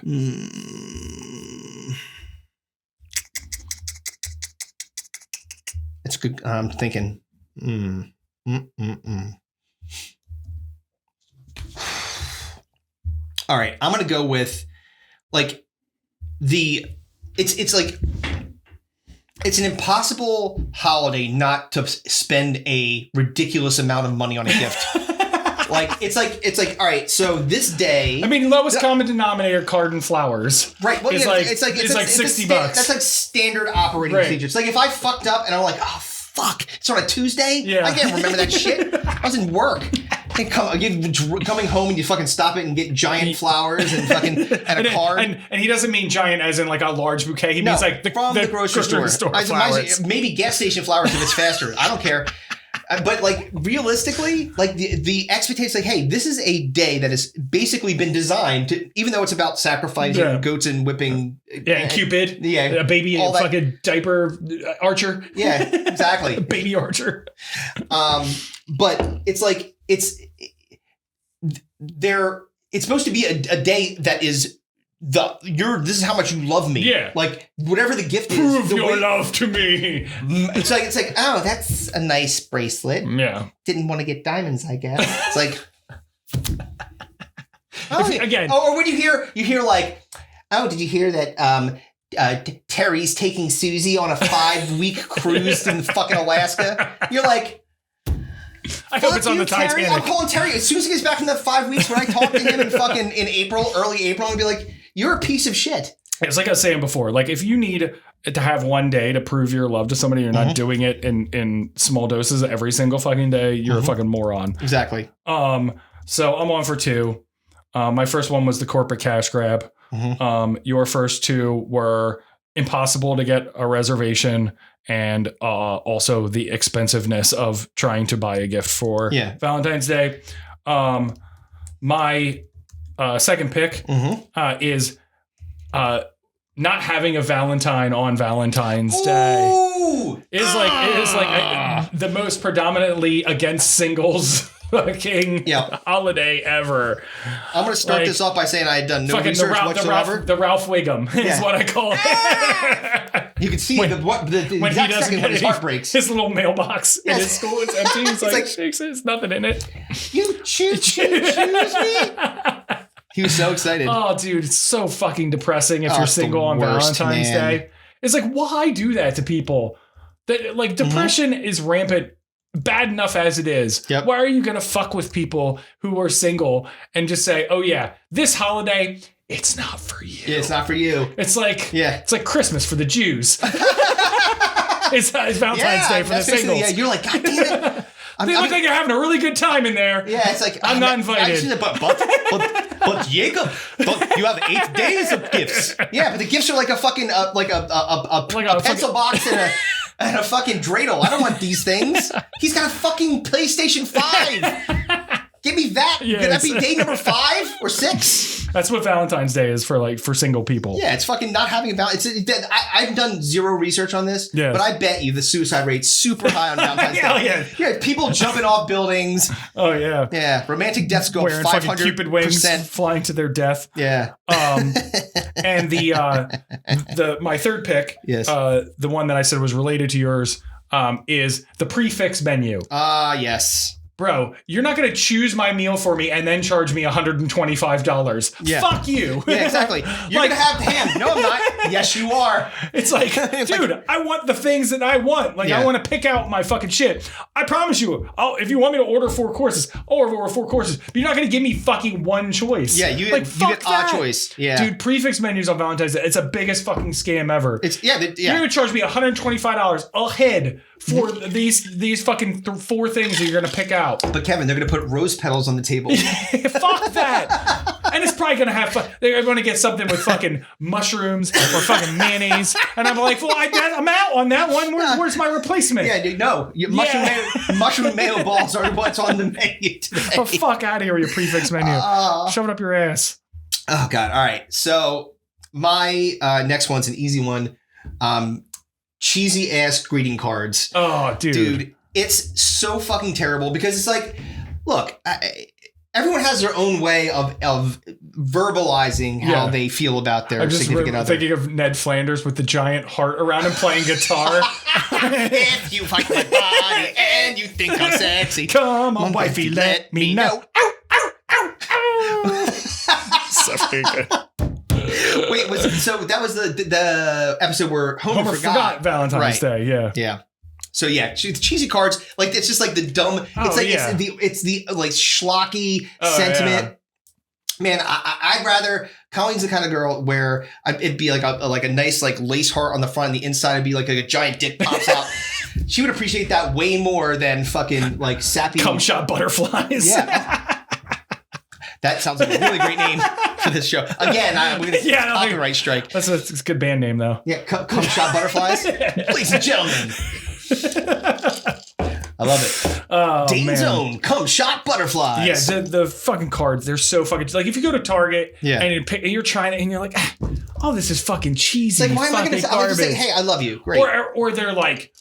It's good. I'm thinking. All right. I'm going to go with like it's like, it's an impossible holiday not to spend a ridiculous amount of money on a gift. It's like, all right, so this day. I mean, lowest common denominator, card and flowers. Right. Well, it's yeah, like it's like $60. That's like standard operating procedure. It's like if I fucked up and I'm like, oh fuck, it's on a Tuesday. Yeah. I can't remember that shit. I was in work. Coming home and you fucking stop it and get giant flowers and fucking and a card. And he doesn't mean giant as in like a large bouquet. He means like from the grocery store flowers. Maybe gas station flowers if it's faster. I don't care. But like realistically, like the expectation, like, hey, this is a day that has basically been designed to, even though it's about sacrificing goats and whipping, and Cupid, a baby fucking diaper archer, exactly, baby archer. But it's like it's supposed to be a day that is. This is how much you love me. Yeah. Like whatever the gift Prove is. Prove your love to me. It's like, oh, that's a nice bracelet. Yeah. Didn't want to get diamonds, I guess. It's like again. Or when you hear like, oh, did you hear that Terry's taking Susie on a 5-week cruise in fucking Alaska? You're like, I hope it's on the Titanic. I'm calling Terry as soon as he gets back from that 5 weeks. When I talk to him in fucking early April, and be like, "You're a piece of shit." It's like I was saying before. Like if you need to have one day to prove your love to somebody, you're not doing it in small doses every single fucking day. You're a fucking moron. Exactly. So I'm on for 2. My first one was the corporate cash grab. Your first 2 were impossible to get a reservation. And also the expensiveness of trying to buy a gift for Valentine's Day. My second pick is not having a Valentine on Valentine's Day. It is like the most predominantly against singles fucking holiday ever. I'm going to start this off by saying I had done no research whatsoever. The Ralph Wiggum is what I call it. You can see when he doesn't get his heart breaks. His little mailbox in his school is empty. He's like, there's nothing in it. You choose me. He was so excited. Oh, dude, it's so fucking depressing if you're single on Valentine's Day. It's like, why do that to people? That like depression is rampant. Bad enough as it is. Yep. Why are you going to fuck with people who are single and just say, oh yeah, this holiday, it's not for you. Yeah, it's not for you. It's like, it's like Christmas for the Jews. it's Valentine's Day for the singles. Yeah, you're like, God damn it. They look like you're having a really good time in there. Yeah, it's like I'm not invited. But Jacob, you have 8 days of gifts. Yeah, but the gifts are like a fucking like a pencil box and a fucking dreidel. I don't want these things. He's got a fucking PlayStation 5. Give me that. Could that be day number 5 or 6? That's what Valentine's Day is for single people. Yeah, it's fucking not having a Valentine's. I've done zero research on this, but I bet you the suicide rate's super high on Valentine's Day. Yeah, people jumping off buildings. Oh yeah, yeah. Romantic deaths go wearing 500%. Fucking Cupid wings, flying to their death. Yeah. And my third pick, the one that I said was related to yours, is the prefix menu. Yes. Bro, you're not going to choose my meal for me and then charge me $125. Yeah. Fuck you. Yeah, exactly. You're going to have ham. No, I'm not. Yes, you are. It's like, dude, I want the things that I want. Like, I want to pick out my fucking shit. I promise you, if you want me to order 4 courses, I'll order 4 courses. But you're not going to give me fucking one choice. Yeah, you get a choice. Yeah. Dude, prefix menus on Valentine's Day, it's the biggest fucking scam ever. You're going to charge me $125 a head for these fucking 4 things that you're going to pick out. But Kevin, they're going to put rose petals on the table. Fuck that. And it's probably going to have they're going to get something with fucking mushrooms or fucking mayonnaise. And I'm like, well, I'm out on that one. Where's my replacement? Yeah, dude, no. Mushroom mayo balls are what's on the menu today. Oh, fuck out of here with your prefix menu. Shove it up your ass. Oh, God. All right. So my next one's an easy one. Cheesy ass greeting cards. Oh, dude. It's so fucking terrible because it's like, look, everyone has their own way of verbalizing how they feel about their significant other. Thinking of Ned Flanders with the giant heart around him playing guitar. If you fight my body and you think I'm sexy, come on, wifey, let me know. Ow, ow, ow, ow. So good. Wait, that was the episode where Homer forgot Valentine's Day, yeah. So yeah, cheesy cards, like it's just like the dumb. It's the like schlocky sentiment. Yeah. Man, I'd rather. Colleen's the kind of girl where it'd be like a nice like lace heart on the front, and the inside would be like a giant dick pops out. She would appreciate that way more than fucking like sappy cum shot butterflies. Yeah. That sounds like a really great name for this show. Again, we're going to copyright strike. That's a good band name, though. Yeah, cum shot butterflies. Ladies and gentlemen. I love it. Oh, Dayton man. Zone, come shot butterflies. Yeah, the fucking cards, they're so fucking like if you go to Target Yeah. and you're trying to and you're like, oh, this is fucking cheesy. It's like, why am I fucking going to garbage. say, hey, I love you? Great. Or they're like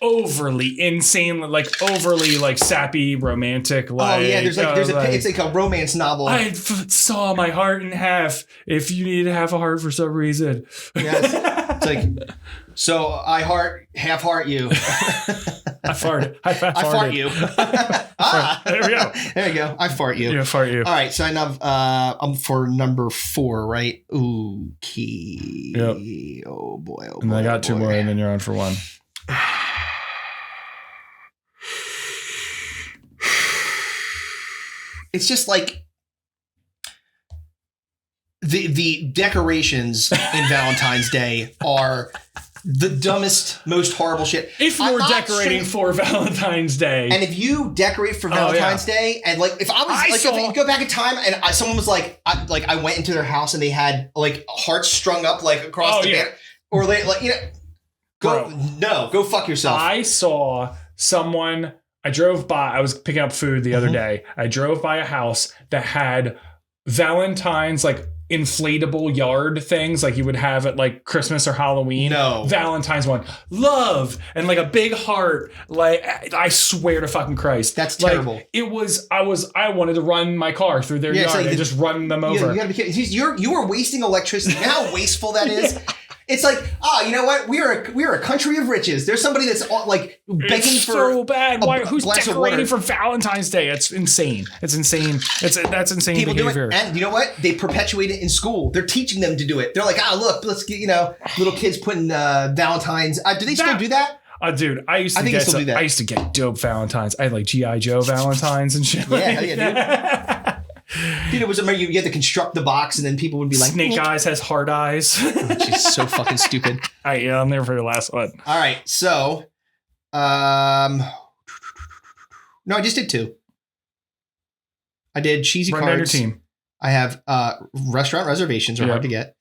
overly insane, like overly like sappy, romantic. Like, oh yeah, there's it's like a romance novel. I saw my heart in half. If you need to have a heart for some reason, yes. It's like, so I half heart you. I fart. I fart you. There we go. There you go. I fart you. Yeah, fart you. All right, so I know I'm for number 4, right? Ooh, key. Yep. Oh boy. Oh boy. And I got 2 more, and then you're on for 1. It's just like the decorations in Valentine's Day are the dumbest, most horrible shit. If you're decorating for Valentine's Day, and if you decorate for Valentine's Day, and like if I was if you go back in time and someone was like I went into their house and they had like hearts strung up like across the banner, or like go fuck yourself. I saw someone. I drove by. I was picking up food the other day. I drove by a house that had Valentine's like inflatable yard things like you would have at like Christmas or Halloween. No. Valentine's one. Love and like a big heart. Like I swear to fucking Christ. That's terrible. Like, I wanted to run my car through their yard and just run them over. You gotta be kidding. You are wasting electricity. You know how wasteful that is? It's like, you know what? We are a country of riches. There's somebody that's like begging it's for so bad. Who's glass of decorating water. for Valentine's Day? It's insane. It's insane. That's insane People behavior. do it, and you know what? They perpetuate it in school. They're teaching them to do it. They're like, look, let's get little kids putting Valentine's. Do they still do that? Dude, I used to get dope Valentines. I had like G.I. Joe Valentines and shit. Yeah, dude, it was you had to construct the box, and then people would be like, Snake Eyes has hard eyes. She's so fucking stupid. I'm there for the last one. All right, so, no, I just did 2. I did cheesy Run down your cards. team. I have restaurant reservations are hard to get.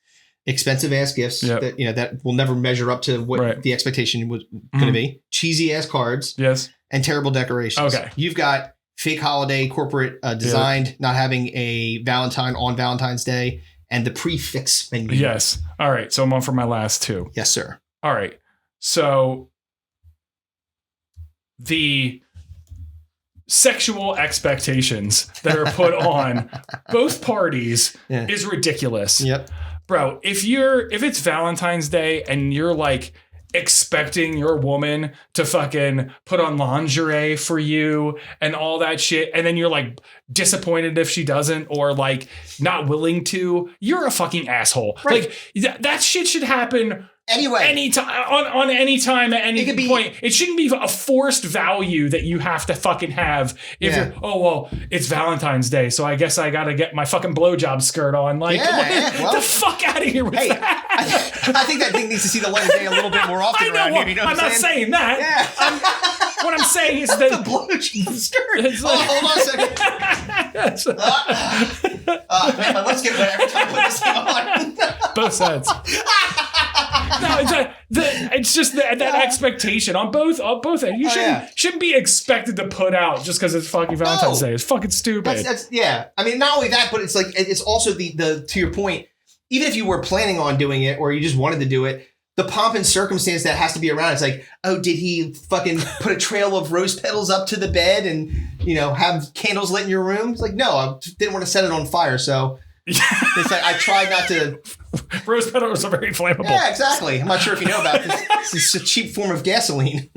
Expensive ass gifts that that will never measure up to what the expectation was going to be. Cheesy ass cards. Yes. And terrible decorations. Okay. You've got fake holiday corporate designed, not having a Valentine on Valentine's Day, and the prefix menu. Yes. All right. So I'm on for my last 2. Yes, sir. All right. So the sexual expectations that are put on both parties is ridiculous. Yep. Bro, if it's Valentine's Day and you're like expecting your woman to fucking put on lingerie for you and all that shit, and then you're like disappointed if she doesn't, or like not willing to, you're a fucking asshole. Right. Like that shit should happen anyway, anytime on any time at any point. It shouldn't be a forced value that you have to fucking have. If you're, it's Valentine's Day, so I guess I gotta get my fucking blowjob skirt on. Like, well, the fuck out of here with that. I think that thing needs to see the light of day a little bit more often around here. You know I'm not saying that. Yeah. What I'm saying is that the blowjob skirt. Hold on a second. Man, let's get wet every time I put this thing on. Both sides. No, it's just that expectation on both ends. You shouldn't be expected to put out just because it's fucking Valentine's Day. It's fucking stupid. That's I mean, not only that, but it's like it's also the to your point. Even if you were planning on doing it or you just wanted to do it, the pomp and circumstance that has to be around. It's like, did he fucking put a trail of rose petals up to the bed and have candles lit in your room? It's like, no, I didn't want to set it on fire, so. It's like I tried not to. Rose petals are very flammable. Yeah, exactly. I'm not sure if you know about this. This is a cheap form of gasoline.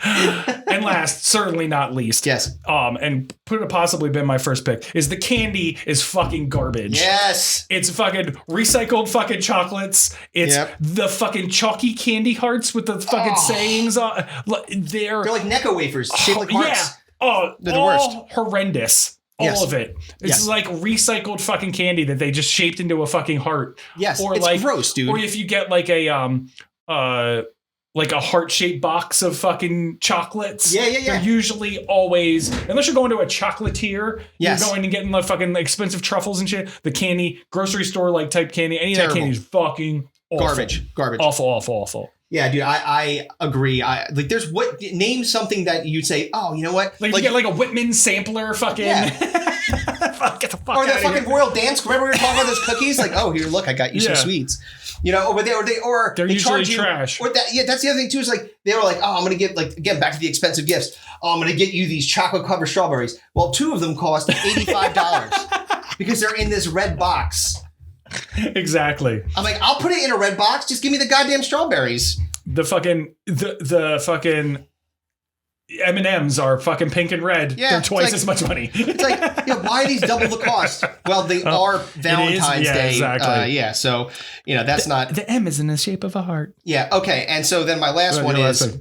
And last, certainly not least, and could have possibly been my first pick, is the candy is fucking garbage. Yes. It's fucking recycled fucking chocolates. It's the fucking chalky candy hearts with the fucking sayings on. They're like Necco wafers shaped like hearts. Yeah. They're the worst. Horrendous. All of it. It's like recycled fucking candy that they just shaped into a fucking heart. Yes. Or it's like gross, dude. Or if you get like a heart-shaped box of fucking chocolates. Yeah. They're usually always, unless you're going to a chocolatier, you're going and getting the fucking expensive truffles and shit. The candy, grocery store like type candy, any of that candy is fucking awful. Garbage. Awful. Yeah, dude, I agree. Like, there's name something that you'd say, oh, you know what? Like you get like a Whitman sampler fucking. Yeah. Get the fuck or the outta fucking here. Royal Dance. Remember we were talking about those cookies? Like, oh, here, look, I got you some sweets. You know, or they're they usually charge you, trash. Or that, yeah, that's the other thing too. Is like they were like, oh, I'm gonna get like again back to the expensive gifts. Oh, I'm gonna get you these chocolate covered strawberries. Well, 2 of them cost $85 because they're in this red box. Exactly. I'm like, I'll put it in a red box. Just give me the goddamn strawberries. The fucking M&Ms are fucking pink and red. Yeah, they're twice like, as much money. It's like, yeah, why are these double the cost? Well, they are Valentine's Day. Exactly. Yeah, so you know that's not. The M is in the shape of a heart. Yeah. Okay. And so then my last one is.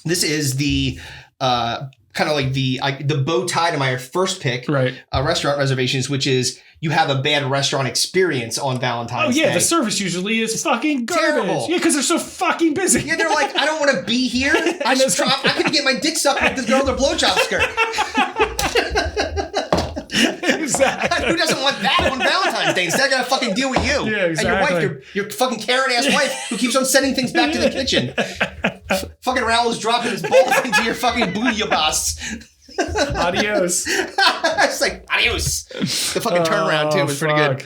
This is the kind of like the bow tie to my first pick, right? Restaurant reservations, which is you have a bad restaurant experience on Valentine's Day. Oh yeah, the service usually is fucking garbage. Terrible. Yeah, because they're so fucking busy. Yeah, they're like, I don't want to be here. I could get my dick sucked with this girl in a blowjob skirt. Exactly. Who doesn't want that on Valentine's Day? Instead, I gotta fucking deal with you. Yeah, exactly. And your wife, your fucking Karen-ass wife who keeps on sending things back to the kitchen. Fucking Raul is dropping his balls into your fucking booyah. Adios. It's like, adios. The fucking turnaround, too, was pretty good.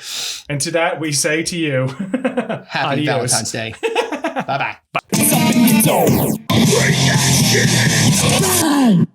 And to that, we say to you, Happy adios. Valentine's Day. Bye-bye. Bye.